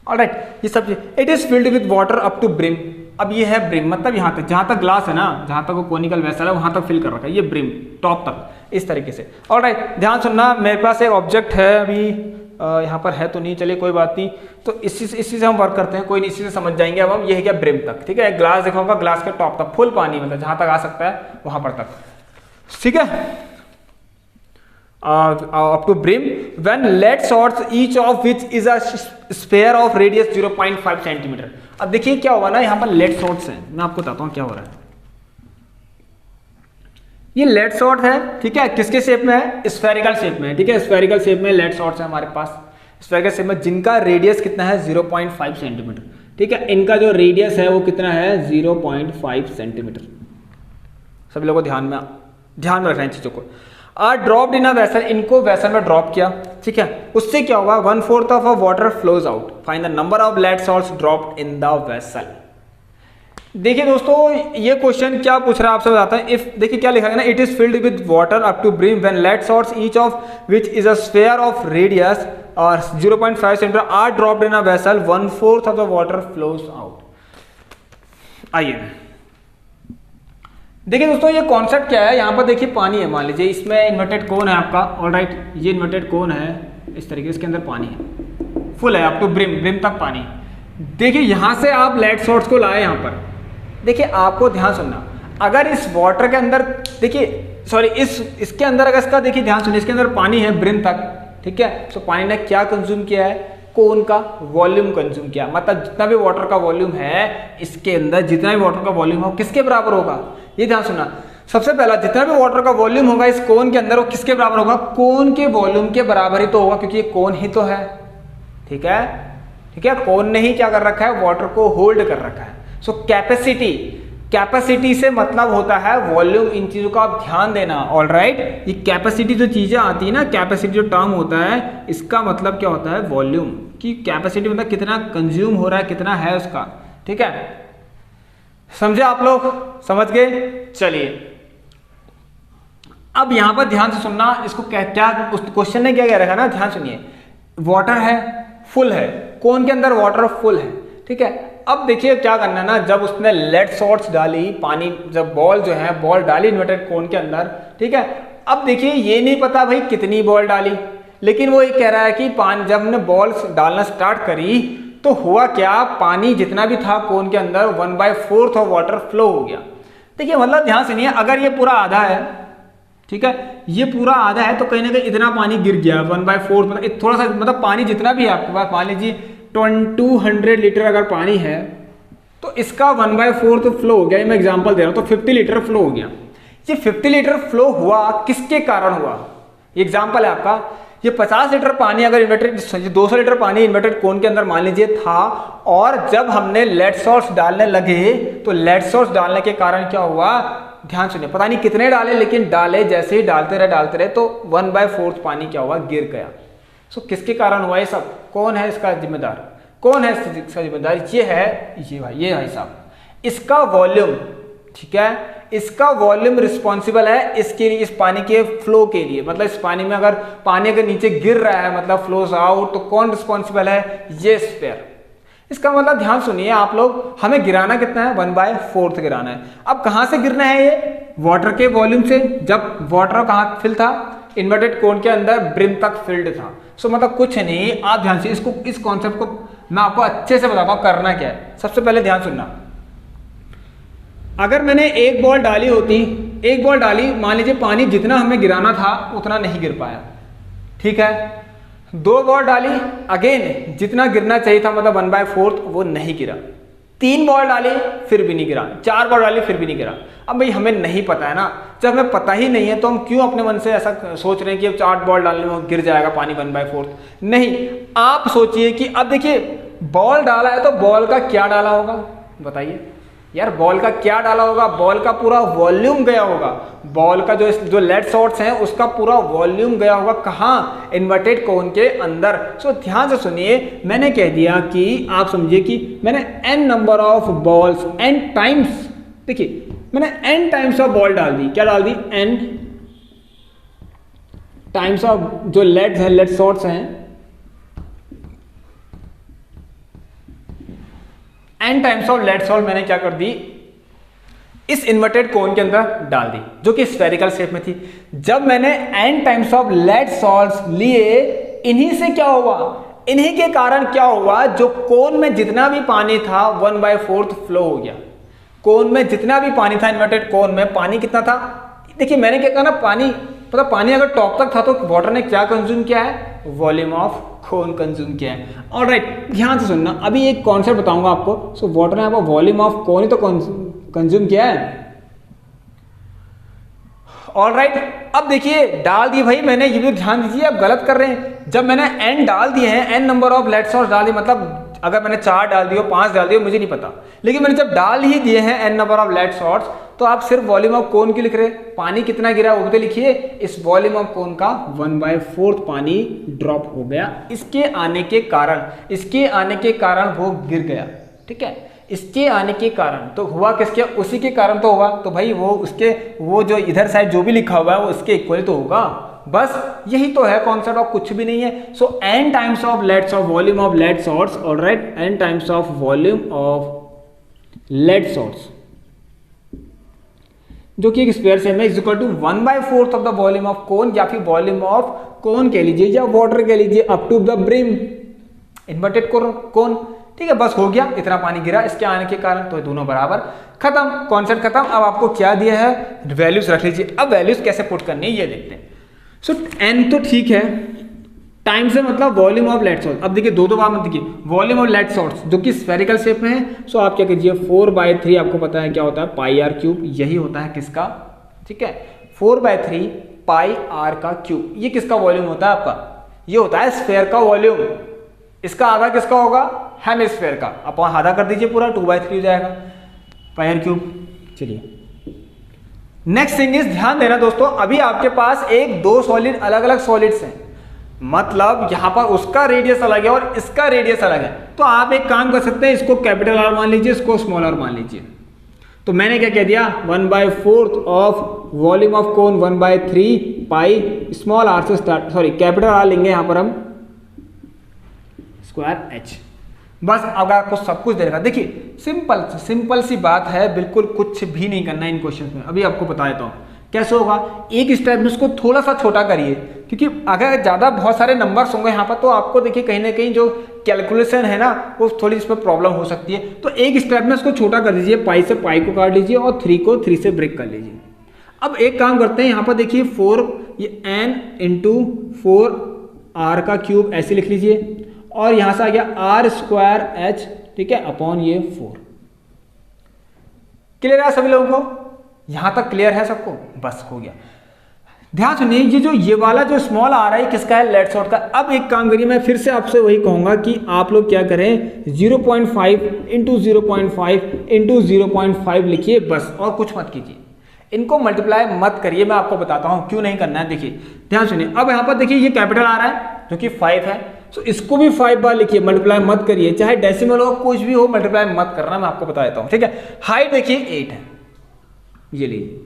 ऑलराइट, ये सब it is filled with water up to brim. अब ये है ब्रिम, मतलब यहाँ तक, जहाँ तक ग्लास है ना, जहाँ तक वो कोनिकल वेसल है वहाँ तक फिल कर रखा है, ये ब्रिम टॉप तक, इस तरीके से। ऑलराइट, ध्यान सुनना, मेरे पास एक ऑब्जेक्ट है अभी यहाँ पर है तो नहीं, चलिए कोई बात नहीं, तो इसी से हम वर्क करते हैं, कोई नहीं, इसी से समझ जाएंगे। अब हम ये है क्या, ब्रिम तक, ठीक है। ग्लास दिखाऊंगा, ग्लास के टॉप तक फुल पानी, मतलब जहाँ तक आ सकता है वहाँ पर तक, ठीक है, up to brim when lead swords each of which is a sphere of radius 0.5 centimetre. अब देखिए क्या होगा ना, यहाँ पर लेड सॉर्ट्स हैं, मैं आपको बताता हूँ क्या हो रहा है। ये लेड सॉर्ट है, ठीक है, किसके शेप में है, स्फेरिकल शेप में है, ठीक है, स्फेरिकल शेप में लेड सॉर्ट्स है हमारे पास, स्फेरिकल शेप में, जिनका रेडियस कितना है 0.5 सेंटीमीटर, ठीक है। इनका जो रेडियस है वो कितना है 0.5 सेंटीमीटर। सभी लोगों को ध्यान में रखना है इन चीजों को। ड्रॉप्ड इन अ वेसल, इनको वेसल में ड्रॉप किया, ठीक है, उससे क्या होगा, 1/4 of a water flows out, find the number of lead salts dropped in the vessel. देखिए दोस्तों, ये क्वेश्चन क्या पूछ रहा है आपसे बताता है। इफ देखिए क्या लिखा है ना, it is filled with water up to brim when lead salts each of which is a sphere of radius और 0.5 centimetre are dropped in a vessel, 1/4 of the water flows out. आइए देखिए दोस्तों, ये कॉन्सेप्ट क्या है, यहाँ पर देखिए पानी है, मान लीजिए इसमें इन्वर्टेड कोन है आपका। ऑलराइट, ये इन्वर्टेड कोन है, इस तरीके, इसके अंदर पानी है, फुल है अप टू ब्रिम, ब्रिम तक पानी। देखिए यहाँ से आप लेड सॉर्ट्स को लाए यहाँ पर, देखिए आपको ध्यान सुनना, अगर इस वाटर के अंदर, देखिए सॉरी, इसके अंदर अगर इसका देखिए ध्यान सुनिए, इसके अंदर पानी है ब्रिम तक, ठीक है। तो पानी ने क्या कंज्यूम किया है, कोन का वॉल्यूम कंज्यूम किया, मतलब जितना भी वाटर का वॉल्यूम है इसके अंदर, जितना भी वाटर का वॉल्यूम हो किसके बराबर होगा, ये ध्यान सुनना। सबसे पहला, जितना भी वाटर का वॉल्यूम होगा इस कोन के अंदर, वो किसके बराबर होगा, कोन के वॉल्यूम के बराबर ही तो होगा, क्योंकि ये कोन ही तो है, ठीक है, ठीक है। कोन ने ही क्या कर रखा है, वाटर को होल्ड कर रखा है। सो कैपेसिटी, कैपेसिटी से मतलब होता है वॉल्यूम, इन चीजों का आप ध्यान देना। ऑलराइट, ये कैपेसिटी जो चीजें आती है ना, कैपेसिटी जो टर्म होता है, इसका मतलब क्या होता है, वॉल्यूम की कैपेसिटी, मतलब कितना कंज्यूम हो रहा है, कितना है उसका, ठीक है। समझे आप लोग, समझ गए। चलिए अब यहां पर ध्यान से सुनना, इसको क्या उस क्वेश्चन ने क्या कह रखा है ना, ध्यान सुनिए। वाटर है, फुल है, कोन के अंदर वाटर फुल है, ठीक है। अब देखिए क्या करना है ना, जब उसने लेड सॉर्ट्स डाली, पानी, जब बॉल जो है, बॉल डाली इन्वर्टेड कोन के अंदर, ठीक है। अब देखिए ये नहीं पता भाई कितनी बॉल डाली, लेकिन वो ये कह रहा है कि पानी, जब हमने बॉल डालना स्टार्ट करी तो हुआ क्या, पानी जितना भी था कोन के अंदर 1/4 ऑफ वाटर फ्लो हो गया। देखिए मतलब ध्यान सुनिए, अगर ये पूरा आधा है, ठीक है, ये पूरा आधा है, तो कहीं ना कहीं इतना पानी गिर गया 1/4, मतलब थोड़ा सा, मतलब पानी जितना भी है आपके पास, मान लीजिए 200 लीटर अगर पानी है तो इसका 1/4 तो फ्लो हो गया। मैं एग्जांपल दे रहा हूं, तो 50 लीटर फ्लो हो गया। ये 50 लीटर फ्लो हुआ किसके कारण हुआ, ये एग्जांपल है आपका। ये 50 लीटर पानी अगर इन्वर्टेड, 200 लीटर पानी इन्वर्टेड कोन के अंदर मान लीजिए था, और जब हमने लेड सॉल्ट्स डालने लगे तो लेड सॉल्ट्स डालने के कारण क्या हुआ, ध्यान सुनिए, पता नहीं कितने डाले, लेकिन डाले, जैसे ही डालते रहे तो 1/4 पानी क्या हुआ, गिर गया। सो किसके कारण हुआ ये सब, कौन है इसका जिम्मेदार, कौन है इसका जिम्मेदार, ये है, ये भाई साहब, इसका वॉल्यूम, ठीक है, इसका वॉल्यूम रिस्पॉन्सिबल है इसके लिए, इस पानी के फ्लो के लिए। मतलब इस पानी में अगर पानी अगर नीचे गिर रहा है, मतलब फ्लोज आउट, तो कौन रिस्पॉन्सिबल है, ये स्फीयर। इसका मतलब ध्यान सुनिए आप लोग, हमें गिराना कितना है, 1/4 गिराना है। अब कहां से गिरना है, ये वाटर के वॉल्यूम से। जब वाटर कहां फिल था, इन्वर्टेड कोन के अंदर ब्रिम तक फिल्ड था। सो मतलब कुछ नहीं, आप ध्यान से इसको, इस कॉन्सेप्ट को मैं आपको अच्छे से बताता हूं करना क्या है। सबसे पहले ध्यान सुनना, अगर मैंने एक बॉल डाली होती, एक बॉल डाली, मान लीजिए पानी जितना हमें गिराना था उतना नहीं गिर पाया, ठीक है। 2 बॉल डाली, अगेन जितना गिरना चाहिए था, मतलब 1/4, वो नहीं गिरा। 3 बॉल डाली, फिर भी नहीं गिरा। 4 बॉल डाली, फिर भी नहीं गिरा। अब भाई हमें नहीं पता है ना, जब हमें पता ही नहीं है तो हम क्यों अपने मन से ऐसा सोच रहे हैं कि अब 4 बॉल डालने में गिर जाएगा पानी 1/4। नहीं, आप सोचिए कि अब देखिए बॉल डाला है तो बॉल का क्या डाला होगा, बताइए यार, बॉल का क्या डाला होगा? बॉल का पूरा वॉल्यूम गया होगा। बॉल का जो लेड शॉट्स हैं उसका पूरा वॉल्यूम गया होगा कहाँ? इन्वर्टेड कोन के अंदर। सो ध्यान से सुनिए, मैंने कह दिया कि आप समझिए कि मैंने n number of balls n times, देखिए मैंने n टाइम्स ऑफ बॉल डाल दी। क्या डाल दी? n टाइम्स ऑफ जो लेड्स हैं, लेड शॉट्स हैं, n times of lead shot मैंने क्या कर दी? इस इन्वर्टेड कोन के अंदर डाल दी, जो कि स्फेरिकल शेप में थी। जब मैंने n times of lead shots लिए, इन्हीं से क्या हुआ? इन्हीं के कारण क्या हुआ? जो कोन में जितना भी पानी था 1/4 फ्लो हो गया। कोन में जितना भी पानी था, इन्वर्टेड कोन में पानी कितना था? देखिए मैंने क्या कहा ना, पानी मतलब पानी अगर टॉप तक था तो वाटर ने क्या कंज्यूम किया है? वॉल्यूम ऑफ कोन कंज्यूम किया है। ऑलराइट, ध्यान से सुनना, अभी एक कॉन्सेप्ट बताऊंगा आपको। सो वाटर ने आपको वॉल्यूम ऑफ कोन ही तो कंज्यूम किया है। ऑलराइट, अब देखिए डाल दिए भाई मैंने, ये भी ध्यान दीजिए, आप गलत कर रहे हैं। जब मैंने n डाल दिए हैं, n number of lead shots डाल दिए, मतलब अगर मैंने 4 डाल दिए 5 डाल दिए मुझे नहीं पता, लेकिन मैंने जब डाल ही दिए हैं n number of lead shots, तो आप सिर्फ वॉल्यूम ऑफ कोन क्यों लिख रहे? पानी कितना गिरा वो तो लिखिए। इस वॉल्यूम ऑफ कोन का 1/4 पानी ड्रॉप हो गया इसके आने के कारण वो गिर गया। ठीक है, इसके आने के कारण तो हुआ किसके? उसी के कारण तो हुआ। तो भाई वो जो इधर साइड जो भी लिखा हुआ है वो इसके इक्वल तो होगा। बस यही तो है कॉन्सेप्ट, और कुछ भी नहीं है। So n times of leads of volume of lead shots, alright, n times of volume of lead shots, जो कि एक स्क्वायर सेम है, is equal to 1/4 of the volume of cone, या फिर वॉल्यूम ऑफ कोन कह लीजिए या वाटर कह लीजिए, up to the brim inverted cone. ठीक है, बस हो गया, इतना पानी गिरा इसके आने के कारण, तो दोनों बराबर, खत्म, कॉन्सेप्ट खत्म। अब आपको क्या दिया है? वैल्यूज रख लीजिए। अब वैल्यूज कैसे पुट करनी है ये देखते हैं। सो n तो ठीक है, टाइम से मतलब वॉल्यूम ऑफ लेड शॉट्स। अब देखिए दो बार मत देखिए, वॉल्यूम ऑफ लेड शॉट्स जो कि स्फेरिकल शेप में है। सो आप क्या कीजिए, 4/3, आपको पता है क्या होता है? πr3, यही होता है किसका? ठीक है, 4/3 πr का क्यूब। ये किसका वॉल्यूम होता है आपका? ये होता है स्फेयर का वॉल्यूम। इसका आधा किसका होगा? हेमिस्फेयर का। आप आधा कर दीजिए, पूरा 2/3 हो जाएगा, πr3। चलिए नेक्स्ट थिंग इज, ध्यान देना दोस्तों, अभी आपके पास दो सॉलिड अलग अलग सॉलिड्स हैं, मतलब यहां पर उसका रेडियस अलग है और इसका रेडियस अलग है। तो आप एक काम कर सकते हैं, इसको कैपिटल R मान लीजिए, इसको स्मॉल r मान लीजिए। तो मैंने क्या कह दिया? 1/4 of volume of cone 1/3 pi small r से स्टार्ट, सॉरी कैपिटल R लेंगे यहां पर हम, स्क्वायर h। बस अगर आपको सब कुछ देगा, देखिए सिंपल सी बात है, बिल्कुल कुछ भी नहीं करना है इन क्वेश्चन में। अभी आपको बता देता हूँ कैसे होगा। एक स्टेप में उसको थोड़ा सा छोटा करिए, क्योंकि अगर ज़्यादा बहुत सारे नंबर्स होंगे यहाँ पर तो आपको देखिए कहीं ना कहीं जो कैलकुलेशन है ना वो थोड़ी इसमें प्रॉब्लम हो सकती है। तो एक स्टेप में उसको छोटा कर दीजिए, पाई से पाई को काट लीजिए और 3 को 3 से ब्रेक कर लीजिए। अब एक काम करते हैं, यहाँ पर देखिए 4, ये n इंटू 4r का क्यूब ऐसे लिख लीजिए, और यहां से आ गया r स्क्वायर h, ठीक है, अपॉन ये 4। क्लियर है सभी लोगों को? यहां तक क्लियर है सबको? बस हो गया। ध्यान सुनिए, ये वाला जो स्मॉल आ रहा है किसका है? लेड शॉट का। अब एक काम करिए, मैं फिर से आपसे वही कहूंगा कि आप लोग क्या करें, 0.5 इंटू 0.5 इंटू 0.5 लिखिए बस, और कुछ मत कीजिए। इनको मल्टीप्लाई मत करिए, मैं आपको बताता हूं क्यों नहीं करना है। देखिए ध्यान सुनिए, अब यहां पर देखिए ये कैपिटल आ रहा है जो कि 5 है, तो इसको भी 5 बार लिखिए, मल्टीप्लाई मत करिए, चाहे डेसिमल हो कुछ भी हो, मल्टीप्लाई मत करना, मैं आपको बता देता हूं। ठीक है, हाइट देखिए 8 है, ये लीजिए,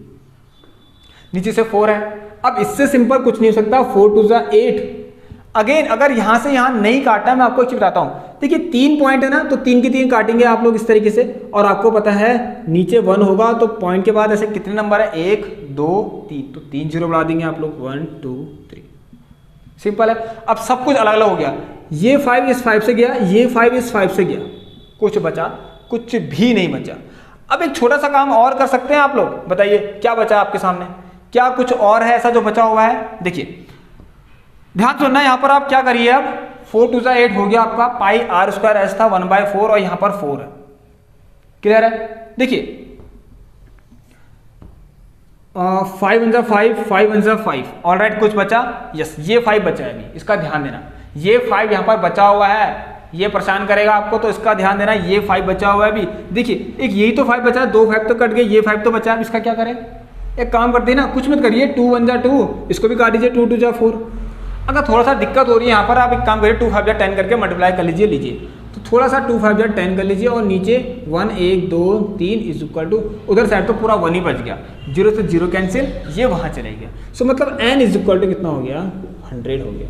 नीचे से 4 है। अब इससे सिंपल कुछ नहीं हो सकता, 4 2 जा 8। अगेन अगर यहां से यहां नहीं काटना, मैं आपको एक चीज बताता हूं। देखिए 3 पॉइंट है ना, तो 3 के 3 काटेंगे आप लोग इस तरीके से, और आपको पता है नीचे 1 होगा, तो पॉइंट के बाद ऐसे कितने नंबर है? 1 2 3, तो 3 0 बढ़ा देंगे आप लोग, 1 2 3। सिंपल है। अब सब कुछ अलग अलग हो गया, ये 5 इस 5 से गया, ये 5 इस 5 से गया, कुछ बचा? कुछ भी नहीं बचा। अब एक छोटा सा काम और कर सकते हैं आप लोग, बताइए क्या बचा आपके सामने? क्या कुछ और है ऐसा जो बचा हुआ है? देखिए ध्यान सुनना, यहां पर आप क्या करिए, अब 4 2 जा 8 हो गया आपका, पाई r स्क्वायर एस था 1/4, और यहां पर 4 है। क्लियर है? देखिए 5 1 जा 5, 5 1 जा 5, ऑलराइट, कुछ बचा? यस, ये 5 बचा है अभी, इसका ध्यान देना, ये 5 यहां पर बचा हुआ है, ये परेशान करेगा आपको, तो इसका ध्यान देना। ये 5 बचा हुआ है अभी, देखिए एक यही तो 5 बचा है, 2 5 तो कट गए, ये 5 तो बचा है, इसका क्या करें? एक काम करते हैं ना, कुछ मत करिए, 2 1 जा 2, इसको भी काट दीजिए, 2 2 जा 4। अगर थोड़ा सा दिक्कत हो रही है यहाँ पर, आप एक काम करिए 2 5 जा 10 करके मल्टीप्लाई कर लीजिए, लीजिए तो थोड़ा सा 2 5 जा 10 कर लीजिए, और नीचे 1 1 2 3 इज इक्वल टू, उधर साइड तो पूरा 1 ही बच गया, 0 से 0 कैंसिल, ये वहाँ चले गया। सो मतलब n इज इक्वल टू कितना हो गया? 100 हो गया।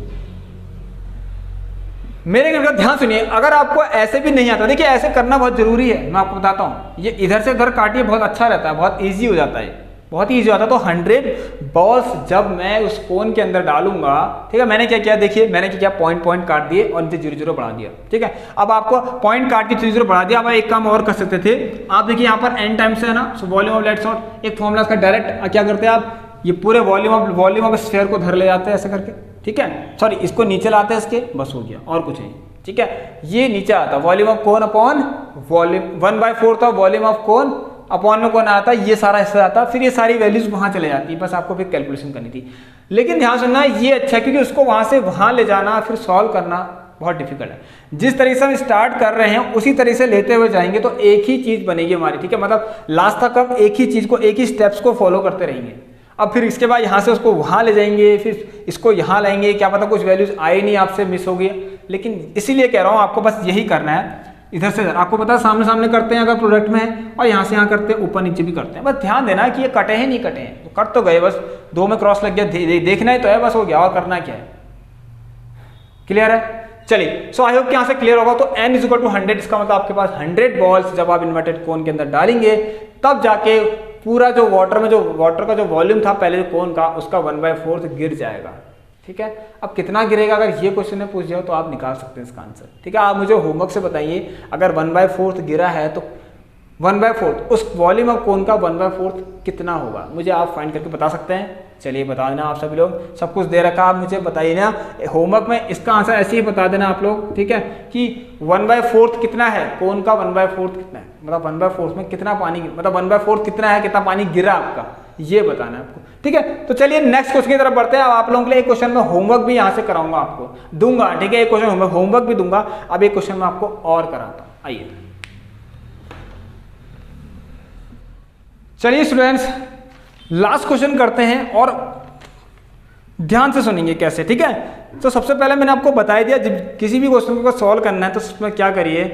मेरे घर का ध्यान सुनिए, अगर आपको ऐसे भी नहीं आता, देखिए ऐसे करना बहुत जरूरी है, मैं आपको बताता हूँ। ये इधर से उधर काटिए, बहुत अच्छा रहता है, बहुत ईजी हो जाता है, बहुत ईजी होता है। तो 100 बॉल्स जब मैं उस कोन के अंदर डालूंगा, ठीक है, मैंने क्या किया, देखिए मैंने क्या किया, पॉइंट पॉइंट काट दिए और नीचे 0 0 बढ़ा दिया, ठीक है। अब आपको पॉइंट काट के 0 0 बढ़ा दिया। अब एक काम और कर सकते थे आप, देखिए यहाँ पर n टाइम्स है ना, सो वॉल्यूम ऑफ लाइट शॉट, एक फॉर्मूला का डायरेक्ट क्या करते हैं आप, ये पूरे वॉल्यूम ऑफ स्फीयर को धर ले जाते हैं ऐसे करके, ठीक है, सॉरी इसको नीचे लाते हैं इसके, बस हो गया, और कुछ नहीं, ठीक है। ये नीचे आता volume of cone upon volume, 1/4 था वॉल्यूम ऑफ कोन, अपॉन में कौन आता, ये सारा हिस्सा आता, फिर ये सारी वैल्यूज वहां चले जाती है, बस आपको फिर कैलकुलेशन करनी थी। लेकिन ध्यान सुनना, ये अच्छा है क्योंकि उसको वहां से वहां ले जाना फिर सॉल्व करना बहुत डिफिकल्ट है। जिस तरीके से हम स्टार्ट कर रहे हैं उसी तरीके से लेते हुए जाएंगे तो एक ही चीज बनेगी हमारी, ठीक है, मतलब लास्ट तक हम एक ही चीज को, एक ही स्टेप्स को फॉलो करते रहेंगे। अब फिर इसके बाद यहाँ से उसको वहां ले जाएंगे, फिर इसको यहाँ लाएंगे, क्या पता कुछ वैल्यूज आए नहीं, आपसे मिस हो गई। लेकिन इसीलिए कह रहा हूँ आपको बस यही करना है, इधर से आपको पता है सामने सामने करते हैं अगर प्रोडक्ट में है, और यहाँ से यहाँ करते हैं, ऊपर नीचे भी करते हैं। बस ध्यान देना कि ये कटे हैं नहीं कटे हैं, तो कट तो गए, बस 2 में क्रॉस लग गया, देखना ही तो है, बस हो गया, और करना क्या है। क्लियर है? चलिए, सो आई होप कि यहाँ से क्लियर होगा। तो n इज इक्वल टू 100, इसका मतलब आपके पास 100 बॉल्स जब आप इन्वर्टेड कोन के अंदर डालेंगे, तब जाके पूरा जो वाटर का जो वॉल्यूम था पहले कोन का, उसका 1/4 गिर जाएगा, ठीक है। अब कितना गिरेगा, अगर ये क्वेश्चन में पूछ जाओ तो आप निकाल सकते हैं इसका आंसर, ठीक है। आप मुझे होमवर्क से बताइए, अगर 1/4 गिरा है तो 1/4 उस वॉल्यूम ऑफ कोन का 1/4 कितना होगा, मुझे आप फाइंड करके बता सकते हैं। चलिए बता देना आप सभी लोग, सब कुछ दे रखा, आप मुझे बताइए ना होमवर्क में, इसका आंसर ऐसे ही बता देना आप लोग, ठीक है, कि 1/4 कितना है, कोन का 1/4 कितना है, मतलब 1/4 में कितना पानी, मतलब 1/4 कितना है, कितना पानी गिरा आपका, ये बताना है आपको, ठीक है। तो चलिए नेक्स्ट क्वेश्चन की तरफ बढ़ते हैं। अब आप लोगों के लिए एक क्वेश्चन में होमवर्क भी यहाँ से कराऊंगा, आपको दूंगा, ठीक है, एक क्वेश्चन होमवर्क भी दूंगा। अब एक क्वेश्चन में आपको और कराता हूँ, आइए। चलिए स्टूडेंट्स, लास्ट क्वेश्चन करते हैं और ध्यान से सुनेंगे कैसे, ठीक है। तो सबसे पहले मैंने आपको बता दिया, जब किसी भी क्वेश्चन को सॉल्व करना है तो उसमें क्या करिए,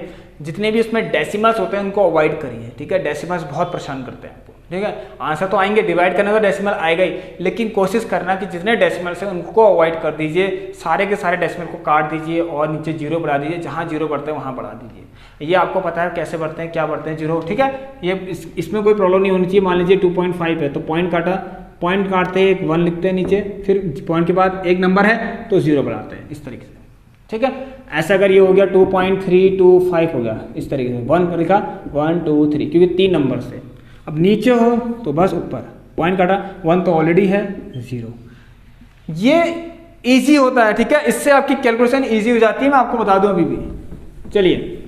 जितने भी उसमें डेसिमल्स होते हैं उनको अवॉइड करिए, ठीक है। डेसिमल्स बहुत परेशान करते हैं आपको, ठीक है। आंसर तो आएंगे, डिवाइड करने तो डेसिमल आएगा ही, लेकिन कोशिश करना कि जितने डेसिमल्स हैं उनको अवॉइड कर दीजिए, सारे के सारे डेसिमल को काट दीजिए और नीचे 0 बढ़ा दीजिए, जहाँ 0 बढ़ते हैं वहाँ बढ़ा दीजिए। ये आपको पता है कैसे बढ़ते हैं, क्या बढ़ते हैं 0, ठीक है। ये इसमें कोई प्रॉब्लम नहीं होनी चाहिए। मान लीजिए 2.5 है तो पॉइंट काटा, पॉइंट काटते हैं 1 लिखते हैं नीचे, फिर पॉइंट के बाद एक नंबर है तो 0 बढ़ाते हैं, इस तरीके से, ठीक है। ऐसा अगर ये हो गया 2.325 हो गया, इस तरीके से 1 लिखा, 1 2 3, क्योंकि 3 नंबर से। अब नीचे हो तो बस ऊपर पॉइंट काटा, 1 तो ऑलरेडी है, 0। ये इजी होता है, ठीक है, इससे आपकी कैलकुलेशन इजी हो जाती है, मैं आपको बता दूं अभी भी। चलिए,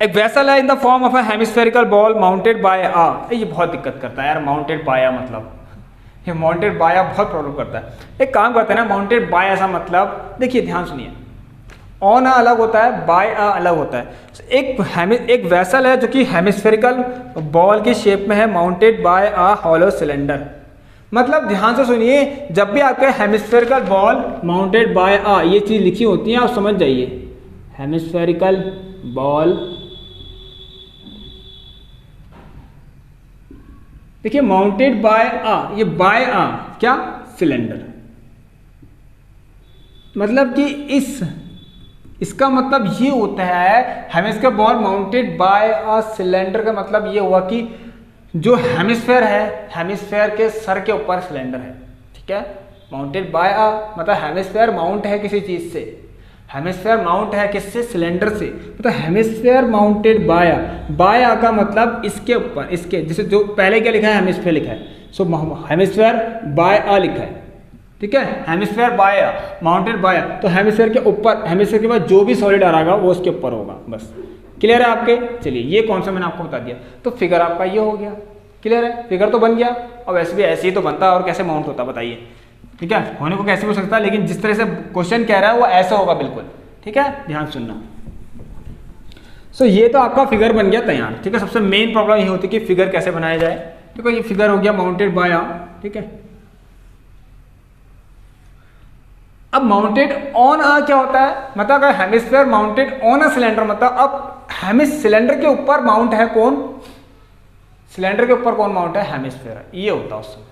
एक वेसल है in the form of a hemispherical ball mounted by uh, ये बहुत दिक्कत करता है यार, माउंटेड बाय आ मतलब, ये माउंटेड बाय आ बहुत प्रॉब्लम करता है। एक काम करते हैं ना, माउंटेड बाय ऐसा मतलब, देखिए ध्यान सुनिए, ऑन आ अलग होता है, बाय आ अलग होता है। एक वेसल है जो कि हेमिस्फेरिकल बॉल की शेप में है, mounted by uh hollow cylinder. मतलब ध्यान से सुनिए, जब भी आपके hemispherical ball mounted by uh ये चीज लिखी होती है, आप समझ जाइए, हेमिस्फेरिकल बॉल, देखिए माउंटेड बाय आ, ये बाय आ क्या, सिलेंडर, मतलब कि इसका मतलब ये होता है, hemispherical ball mounted by a cylinder का मतलब ये हुआ कि जो हेमिस्फेयर है, हेमिस्फेयर के सर के ऊपर सिलेंडर है, ठीक है। माउंटेड बाय अ मतलब हेमिस्फेयर माउंट है किसी चीज से, हेमिस्फेयर माउंट है किससे, सिलेंडर से, मतलब hemisphere mounted by uh, bye आ का मतलब इसके ऊपर, इसके जैसे जो पहले क्या लिखा है, हेमिस्फेयर लिखा है, सो हेमिस्फेयर बाय आ लिखा है, ठीक है, hemisphere bye uh, mounted by आ, तो हेमिस्फेयर के ऊपर, हेमिस्फेयर के बाद जो भी सॉलिड आ रहा वो उसके ऊपर होगा, बस। क्लियर है आपके? चलिए, ये कौन सा मैंने आपको बता दिया, तो फिगर आपका ये हो गया, क्लियर है, फिगर तो बन गया। अब वैसे भी ऐसे ही तो बनता है, और कैसे माउंट होता है बताइए, ठीक है, होने को कैसे हो सकता है, लेकिन जिस तरह से क्वेश्चन कह रहा है वो ऐसा होगा बिल्कुल, ठीक है, ध्यान सुनना। सो ये तो आपका फिगर बन गया तैयार, ठीक है। सबसे मेन प्रॉब्लम ये होती है कि फिगर कैसे बनाया जाए। देखो ये फिगर हो गया माउंटेड बाय आर्म, ठीक है। अब माउंटेड ऑन अ क्या होता है, मतलब अगर hemisphere mounted on a cylinder, मतलब अब सिलेंडर के ऊपर माउंट है कौन, सिलेंडर के ऊपर कौन माउंट है, हेमिस्फीयर, ये होता है उस समय,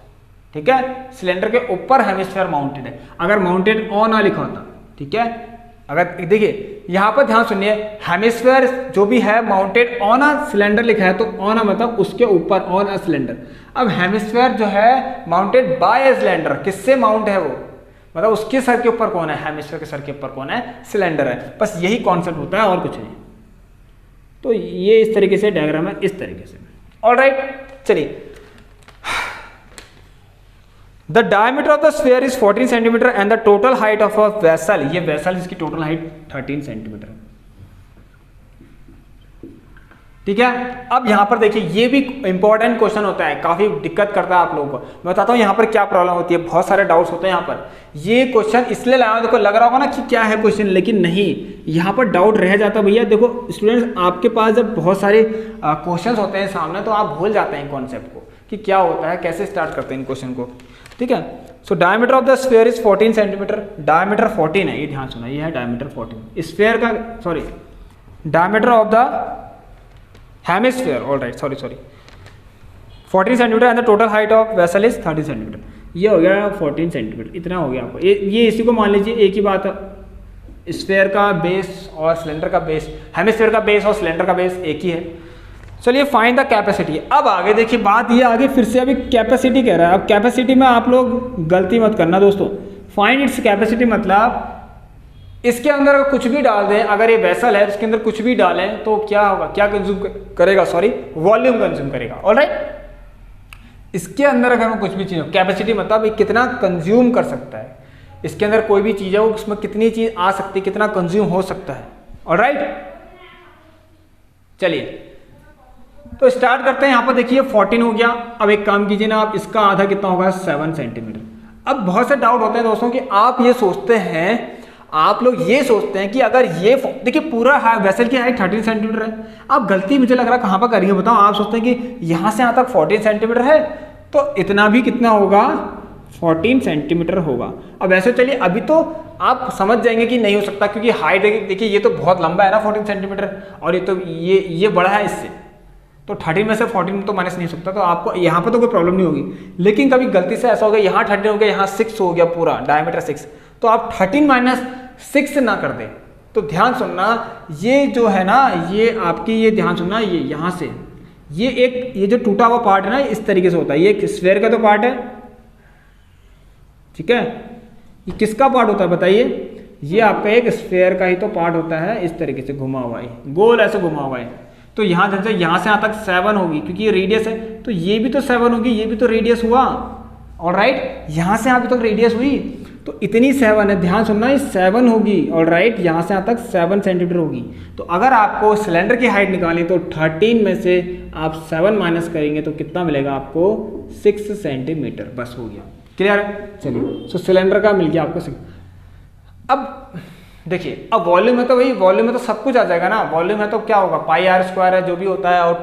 ठीक है। सिलेंडर के ऊपर हेमिस्फीयर माउंटेड है, अगर माउंटेड ऑन अ लिखा होता, ठीक है। अगर देखिए यहां पर ध्यान सुनिए, हेमिस्फीयर जो भी है माउंटेड ऑन अ सिलेंडर लिखा है, तो ऑन अ मतलब उसके ऊपर, ऑन अ सिलेंडर। अब हेमिस्फीयर जो है माउंटेड बाय अ सिलेंडर, किससे माउंट है वो, मतलब उसके सर के ऊपर कौन है, हेमिस्फीयर के सर के ऊपर कौन है, सिलेंडर है। बस यही कॉन्सेप्ट होता है और कुछ नहीं। तो ये इस तरीके से डायग्राम है, इस तरीके से। ऑलराइट, चलिए। The diameter of the sphere is 14 centimetre and the total height of a vessel, ये वेसल इसकी टोटल हाइट 13 सेंटीमीटर, ठीक है। अब यहां पर देखिए ये भी इंपॉर्टेंट क्वेश्चन होता है, काफी दिक्कत करता है आप लोगों को। मैं बताता हूं यहां पर क्या प्रॉब्लम होती है, बहुत सारे डाउट्स होते हैं यहां पर। ये क्वेश्चन इसलिए लाया हूं, देखो लग रहा होगा ना कि क्या है क्वेश्चन, लेकिन नहीं, यहां पर डाउट रह जाता भैया। देखो स्टूडेंट्स, आपके पास जब बहुत सारे क्वेश्चन होते हैं सामने, तो आप भूल जाते हैं कॉन्सेप्ट को कि क्या होता है, कैसे स्टार्ट करते हैं इन क्वेश्चन को, ठीक है। So diameter of the sphere is 14 centimetre, diameter 14 है, ये ध्यान सुना, ये है डायमीटर 14 स्फीयर का, sorry diameter of the hemisphere, alright, sorry 14 centimetre and the total height of vessel is 30 centimetre. ये हो गया 14 सेंटीमीटर, इतना हो गया आपको। ये इसी को मान लीजिए एक ही बात है, स्फीयर का बेस और सिलेंडर का बेस, हेमिस्फीयर का बेस और सिलेंडर का बेस एक ही है। चलिए फाइंड द कैपेसिटी। अब आगे देखिए बात ये आगे फिर से अभी कैपेसिटी कह रहा है। अब कैपेसिटी में आप लोग गलती मत करना दोस्तों, फाइंड इट्स कैपेसिटी मतलब इसके अंदर अगर कुछ भी डाल दें, अगर ये वेसल है इसके अंदर कुछ भी डालें तो क्या होगा, क्या कंज्यूम करेगा, सॉरी वॉल्यूम कंज्यूम करेगा, ऑलराइट। इसके अंदर अगर हम कुछ भी चीज, कैपेसिटी मतलब ये कितना कंज्यूम कर सकता है, इसके अंदर कोई भी चीज है वो उसमें कितनी चीज आ सकती है, कितना कंज्यूम हो सकता है, ऑलराइट। चलिए तो स्टार्ट करते हैं। यहाँ पर देखिए 14 हो गया। अब एक काम कीजिए ना आप, इसका आधा कितना होगा, 7 सेंटीमीटर। अब बहुत से डाउट होते हैं दोस्तों कि आप ये सोचते हैं, आप लोग ये सोचते हैं कि अगर ये देखिए पूरा वेसल की हाइट 13 सेंटीमीटर है, आप गलती मुझे लग रहा है कहाँ पर करिए बताओ। आप सोचते हैं कि यहाँ से यहाँ तक 14 सेंटीमीटर है तो इतना भी कितना होगा, 14 सेंटीमीटर होगा। अब ऐसे चलिए अभी तो आप समझ जाएंगे कि नहीं हो सकता, क्योंकि हाइट देखिए ये तो बहुत लंबा है ना 14 सेंटीमीटर, और ये तो ये बड़ा है इससे, तो 13 में से 14 तो माइनस नहीं हो सकता, तो आपको यहाँ पर तो कोई प्रॉब्लम नहीं होगी। लेकिन कभी गलती से ऐसा हो गया यहाँ 13 हो गया, यहाँ 6 हो गया, पूरा डायमीटर 6, तो आप 13 माइनस 6 ना कर दें। तो ध्यान सुनना, ये जो है ना, ये आपकी, ये ध्यान सुनना, ये यहाँ से ये जो टूटा हुआ पार्ट है ना, इस तरीके से होता है। ये एक स्फीयर का तो पार्ट है, ठीक है। ये किसका पार्ट होता है बताइए, ये आपका एक स्फीयर का ही तो पार्ट होता है, इस तरीके से घुमा हुआ है, गोल ऐसे घुमा हुआ है। तो यहाँ से यहाँ तक 7 होगी, क्योंकि ये रेडियस है, तो ये भी तो 7 होगी, ये भी तो रेडियस हुआ, ऑलराइट। यहाँ से यहाँ तक रेडियस हुई, तो इतनी 7 है, ध्यान सुनना, ये 7 होगी, ऑलराइट। यहाँ से यहाँ तक 7 सेंटीमीटर होगी। तो अगर आपको सिलेंडर की हाइट निकालनी तो 13 में से आप 7 माइनस करेंगे तो कितना मिलेगा आपको, 6 सेंटीमीटर, बस हो गया, क्लियर है। चलिए सो सिलेंडर का मिल गया आपको 6। अब देखिए, अब वॉल्यूम है तो वही, वॉल्यूम में तो सब कुछ आ जाएगा ना। वॉल्यूम है तो क्या होगा, पाई आर स्क्वायर है जो भी होता है, और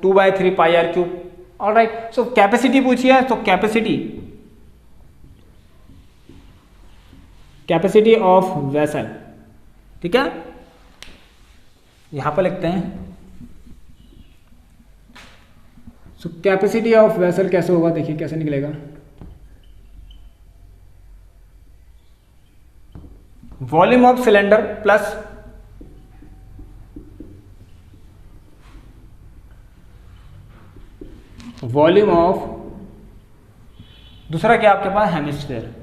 2/3 pi r cube, alright. So capacity पूछी है, तो कैपेसिटी ऑफ वेसल, ठीक है, यहां पर लिखते हैं। सो कैपेसिटी ऑफ वेसल कैसे होगा, देखिए कैसे निकलेगा, volume of cylinder plus volume of दूसरा क्या आपके पास, हेमिस्फीयर,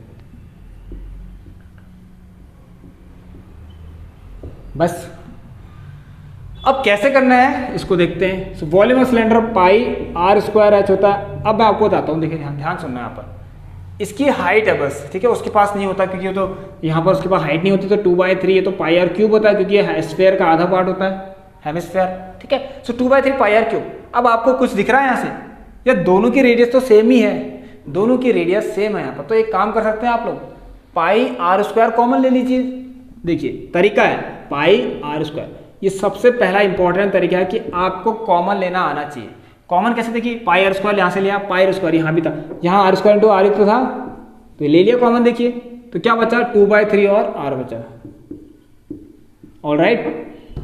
बस। अब कैसे करना है इसको देखते हैं। So volume of cylinder pi r square h होता है। अब मैं आपको बताता हूँ, देखिए ध्यान सुनना है यहाँ पर, इसकी हाइट है बस, ठीक है, उसके पास नहीं होता, क्योंकि तो यहाँ पर उसके पास हाइट नहीं होती, तो 2/3 ये तो पाई आर क्यूब होता है, क्योंकि ये स्फीयर का आधा पार्ट होता है, हेमिस्फीयर, ठीक है। सो 2/3 पाई आर क्यूब। अब आपको कुछ दिख रहा है यहाँ से, या दोनों की रेडियस तो सेम ही है, दोनों की रेडियस सेम है यहाँ पर, तो एक काम कर सकते हैं आप लोग, पाई आर स्क्वायर कॉमन ले लीजिए, देखिए तरीका है पाई आर स्क्वायर, ये सबसे पहला इंपॉर्टेंट तरीका है कि आपको कॉमन लेना आना चाहिए। कॉमन कैसे, देखिए पाई आर स्क्वायर यहाँ से लिया, पाई आर स्क्वायर यहाँ भी था, यहाँ आर स्क्वायर इंटू आर तो था तो ले लिया कॉमन। देखिए तो क्या बचा 2/3 और आर बचा। ऑलराइट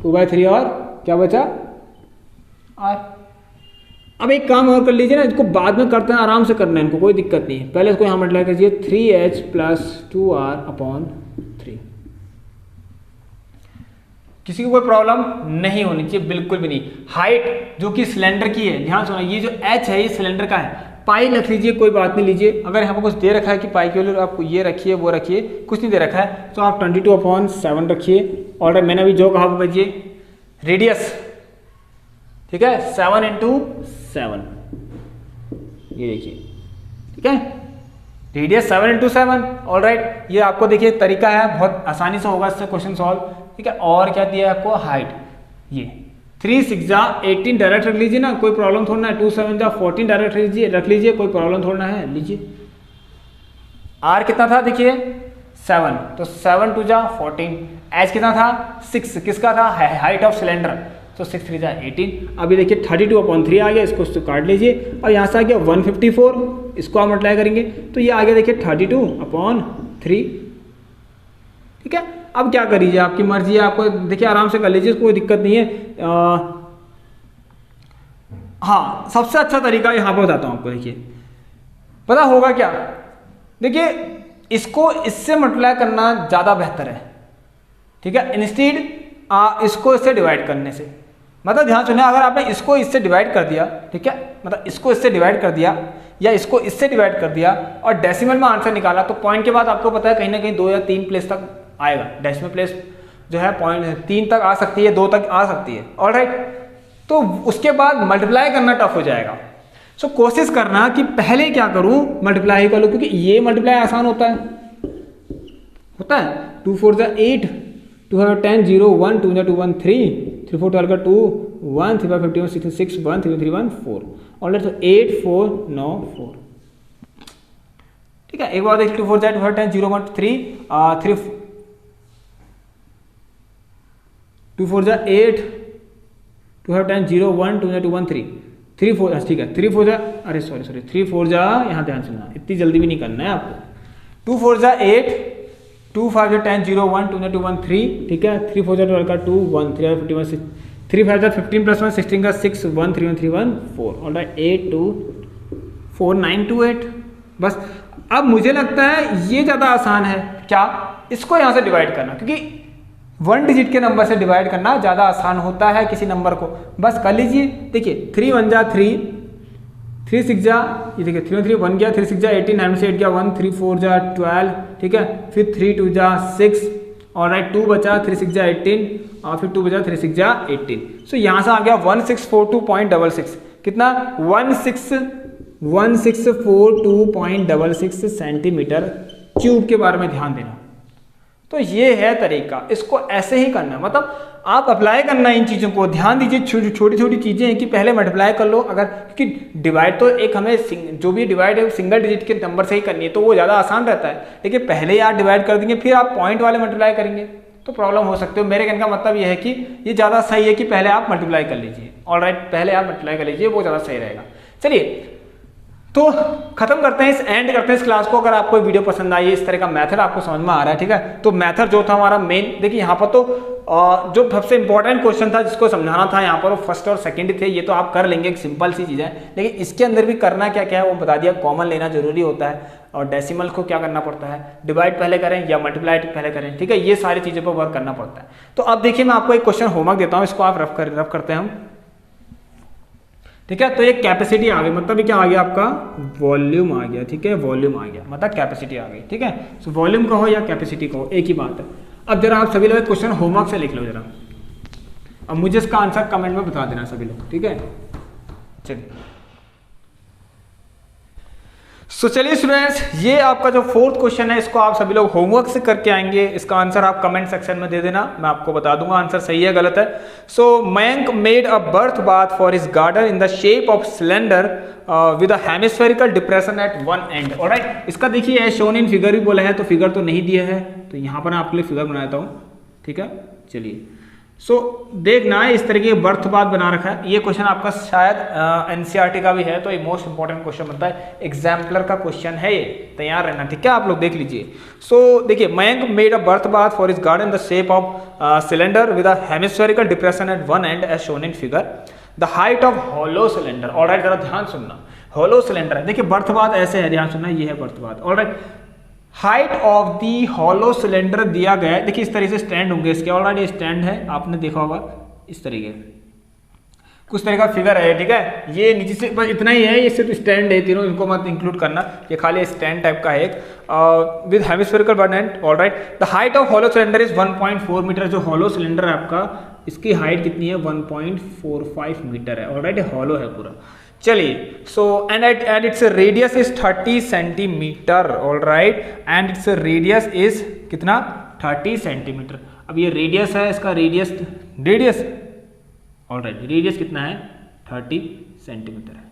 2/3 और क्या बचा आर। अब एक काम और कर लीजिए ना, इसको बाद में करते हैं, आराम से करना है इनको, कोई दिक्कत नहीं है। पहले इसको यहाँ मल्टीप्लाई कीजिए 3h + 2r/3। किसी को कोई प्रॉब्लम नहीं होनी चाहिए, बिल्कुल भी नहीं। हाइट जो कि सिलेंडर की है, ध्यान सुना, ये जो h है ये सिलेंडर का है। पाई रख लीजिए, कोई बात नहीं लीजिए। अगर यहाँ पर कुछ दे रखा है कि पाई के वैल्यू आपको ये रखिए वो रखिए, कुछ नहीं दे रखा है तो आप 22/7 रखिए। और मैंने अभी जो कहा वो भेजिए, रेडियस ठीक है 7 × 7, ये देखिए ठीक है, रेडियस 7 × 7। ऑलराइट, ये आपको देखिए तरीका है, बहुत आसानी से होगा इससे क्वेश्चन सॉल्व। ठीक है, और क्या दिया है आपको, हाइट, ये 3 × 6 = 18 डायरेक्ट रख लीजिए ना, कोई प्रॉब्लम थोड़ा है। 2 × 7 = 14 डायरेक्ट रख लीजिए, कोई प्रॉब्लम थोड़ा है, लीजिए। आर कितना था देखिए 7, तो 7 × 2 = 14। एच कितना था 6, किसका था, हाइट ऑफ सिलेंडर, तो 6 × 3 = 18। अभी देखिए 32/3 आ गया, इसको काट लीजिए। और यहाँ से आ गया 154, इसको आप मल्टीप्लाई करेंगे तो ये आ गया देखिए 32/3। ठीक है, अब क्या कर लीजिए, आपकी मर्जी है, आपको देखिए आराम से कर लीजिए, कोई दिक्कत नहीं है। हाँ, सबसे अच्छा तरीका यहाँ पर बताता हूँ आपको। देखिए पता होगा क्या, देखिए इसको इससे मल्टीप्लाई करना ज़्यादा बेहतर है। ठीक है, इंस्टेड इसको इससे डिवाइड करने से, मतलब ध्यान सुनिए, अगर आपने इसको इससे डिवाइड कर दिया, ठीक है, मतलब इसको इससे डिवाइड कर दिया या इसको इससे डिवाइड कर दिया और डेसिमल में आंसर निकाला, तो पॉइंट के बाद आपको पता है कहीं ना कहीं 2 या 3 प्लेस तक आएगा। डेसिमल प्लेस जो है पॉइंट 3 तक आ सकती है, 2 तक आ सकती है। ऑलराइट, तो उसके बाद मल्टीप्लाई करना टफ हो जाएगा। सो कोशिश करना कि पहले क्या करूं, मल्टीप्लाई कर लो, क्योंकि ये मल्टीप्लाई आसान होता है 2 × 4 = 8, 2 × 10 0 1, 2 × 2 1 3, 3 × 4 12 2 1, 3 × 5 51 6 6 1, 3 × 3 1 4। ऑलराइट, तो 8 4 9 4। ठीक है, एक बार देखिए 2 × 4 = 2 × 10 0 1 3 3 2 × 4 = 8, 2 × 10 0 1, 2 × 2 1 3 3 4, ठीक है 3 4 अरे सॉरी 3 4 यहाँ ध्यान सुनना, इतनी जल्दी भी नहीं करना है आपको। 2 4 = 8, 2 5 = 10 0 1, 2 × 2 1 3, ठीक है, 3 4 = 12 2 1, 3 51 6, 3 5 = 15 + 1 16 का 6 1 3 1 3 1 4। ऑलराइट, 8 2 4 9 2 8। बस अब मुझे लगता है ये ज़्यादा आसान है, क्या, इसको यहाँ से डिवाइड करना, क्योंकि 1 डिजिट के नंबर से डिवाइड करना ज़्यादा आसान होता है किसी नंबर को। बस कर लीजिए, देखिए 3 1 = 3, 3 6 = ये देखिए 3 1 3 1 गया, 3 6 = 18, 9 से 8 गया 1, 3 4 = 12, ठीक है, फिर 3 2 = 6, और राइट 2 बचा, 3 6 = 18, और फिर 2 बचा, 3 6 = 18। सो यहाँ से आ गया 1642.66, कितना 1642.66 सेंटीमीटर क्यूब के बारे में ध्यान देना। तो ये है तरीका, इसको ऐसे ही करना, मतलब आप अप्लाई करना इन चीज़ों को। ध्यान दीजिए, छोटी छोटी चीज़ें हैं कि पहले मल्टीप्लाई कर लो, अगर क्योंकि डिवाइड तो एक हमें जो भी डिवाइड है सिंगल डिजिट के नंबर से ही करनी है, तो वो ज़्यादा आसान रहता है। लेकिन पहले आप डिवाइड कर देंगे, फिर आप पॉइंट वाले मल्टीप्लाई करेंगे तो प्रॉब्लम हो सकती है। मेरे कहने का मतलब ये है कि ये ज़्यादा सही है कि पहले आप मल्टीप्लाई कर लीजिए। ऑलराइट, पहले आप मल्टीप्लाई कर लीजिए, वो ज़्यादा सही रहेगा। चलिए तो खत्म करते हैं, एंड करते हैं इस क्लास को। अगर आपको वीडियो पसंद आई है, इस तरह का मेथड आपको समझ में आ रहा है, ठीक है, तो मेथड जो था हमारा मेन, देखिए यहाँ पर तो जो सबसे इंपॉर्टेंट क्वेश्चन था जिसको समझाना था यहाँ पर, वो फर्स्ट और सेकंड थे। ये तो आप कर लेंगे, एक सिंपल सी चीज़ है, लेकिन इसके अंदर भी करना क्या क्या है वो बता दिया। कॉमन लेना जरूरी होता है, और डेसिमल को क्या करना पड़ता है, डिवाइड पहले करें या मल्टीप्लाई पहले करें, ठीक है, ये सारी चीज़ों पर वर्क करना पड़ता है। तो अब देखिए मैं आपको एक क्वेश्चन होमवर्क देता हूँ, इसको आप रफ करते हैं हम, ठीक है। तो ये कैपेसिटी आ गई, मतलब ये क्या आ गया आपका, वॉल्यूम आ गया, ठीक है, वॉल्यूम आ गया, मतलब कैपेसिटी आ गई, ठीक है। सो वॉल्यूम कहो या कैपेसिटी कहो, एक ही बात है। अब जरा आप सभी लोग क्वेश्चन होमवर्क से लिख लो जरा, अब मुझे इसका आंसर कमेंट में बता देना सभी लोग, ठीक है। चलिए सो चलिए स्टूडेंट्स, ये आपका जो फोर्थ क्वेश्चन है, इसको आप सभी लोग होमवर्क से करके आएंगे। इसका आंसर आप कमेंट सेक्शन में दे देना, मैं आपको बता दूंगा आंसर सही है गलत है। So Mayank made a bird bath for his garden in the shape of cylinder with a hemispherical depression at one end. Alright, इसका देखिए शोन इन फिगर भी बोला है, तो फिगर तो नहीं दिया है, तो यहाँ पर मैं आपके लिए फिगर बना देता हूँ। ठीक है। चलिए देखना इस तरीके का बर्थ बात बना रखा है। ये क्वेश्चन आपका शायद एनसीईआरटी का भी है, तो ये मोस्ट इंपॉर्टेंट क्वेश्चन बनता है, एग्जाम्पलर का क्वेश्चन है ये, तैयार रहना, ठीक है। आप लोग देख लीजिए। देखिए, Mayank made a bird bath for his garden the shape of cylinder with a hemispherical depression at one end as shown in figure. The height of hollow cylinder, alright, जरा ध्यान सुनना, हॉलो सिलेंडर है, देखिए बर्थ बाथ ऐसे है, ध्यान सुनना, ये है birth bath, alright. Height of the hollow cylinder दिया गया है, देखिए इस तरीके से स्टैंड होंगे इसके, ऑलरेडी स्टैंड है, आपने देखा होगा इस तरीके कुछ तरह का फिगर है, ठीक है। ये नीचे से बस इतना ही है, ये सिर्फ स्टैंड है, तीनों इनको मत इंक्लूड करना, ये खाली स्टैंड टाइप का है एक with hemispherical burn end, alright. The height of hollow cylinder is 1.4 metre, जो हॉलो सिलेंडर है आपका, इसकी हाइट कितनी है, 1.45 मीटर है, ऑलराइट, हॉलो है पूरा। चलिए, and its radius is 30 centimetre, alright, and its radius is कितना, 30 सेंटीमीटर। अब ये रेडियस है, इसका रेडियस ऑलराइट, रेडियस कितना है, 30 सेंटीमीटर है।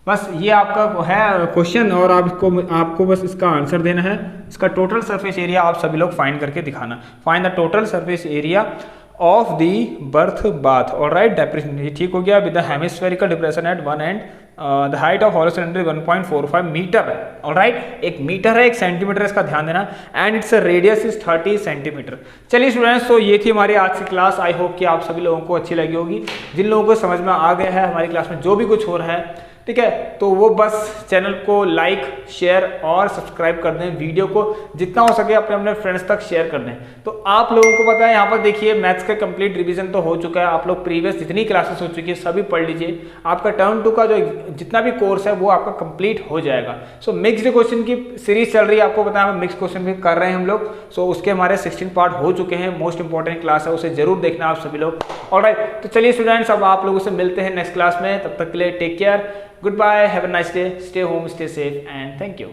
बस ये आपका है क्वेश्चन, और आपको बस इसका आंसर देना है। इसका टोटल सरफेस एरिया आप सभी लोग फाइंड करके दिखाना, find the total surface area of the bird bath, alright, depression, ये ठीक हो गया, with the hemispherical depression at one end the height of hollow cylinder 1.45 metre है, ऑलराइट, एक मीटर है, एक सेंटीमीटर, इसका ध्यान देना, and its radius is 30 centimetre. चलिए स्टूडेंट्स, तो ये थी हमारी आज की क्लास। आई होप कि आप सभी लोगों को अच्छी लगी होगी। जिन लोगों को समझ में आ गया है हमारी क्लास में जो भी कुछ हो रहा है, ठीक है, तो वो बस चैनल को लाइक, शेयर और सब्सक्राइब कर दें, वीडियो को जितना हो सके अपने फ्रेंड्स तक शेयर कर दें। तो आप लोगों को पता है, यहाँ पर देखिए मैथ्स का कंप्लीट रिवीजन तो हो चुका है, आप लोग प्रीवियस जितनी क्लासेस हो चुकी है सभी पढ़ लीजिए, आपका टर्म 2 का जो जितना भी कोर्स है वो आपका कंप्लीट हो जाएगा। मिक्स्ड क्वेश्चन की सीरीज चल रही है, आपको पता है मिक्स क्वेश्चन भी कर रहे हैं हम लोग, उसके हमारे 16 पार्ट हो चुके हैं, मोस्ट इंपॉर्टेंट क्लास है, उसे जरूर देखना आप सभी लोग, ऑलराइट। तो चलिए स्टूडेंट्स, अब आप लोगों से मिलते हैं नेक्स्ट क्लास में, तब तक के लिए take care, goodbye, have a nice day, stay home, stay safe, and thank you.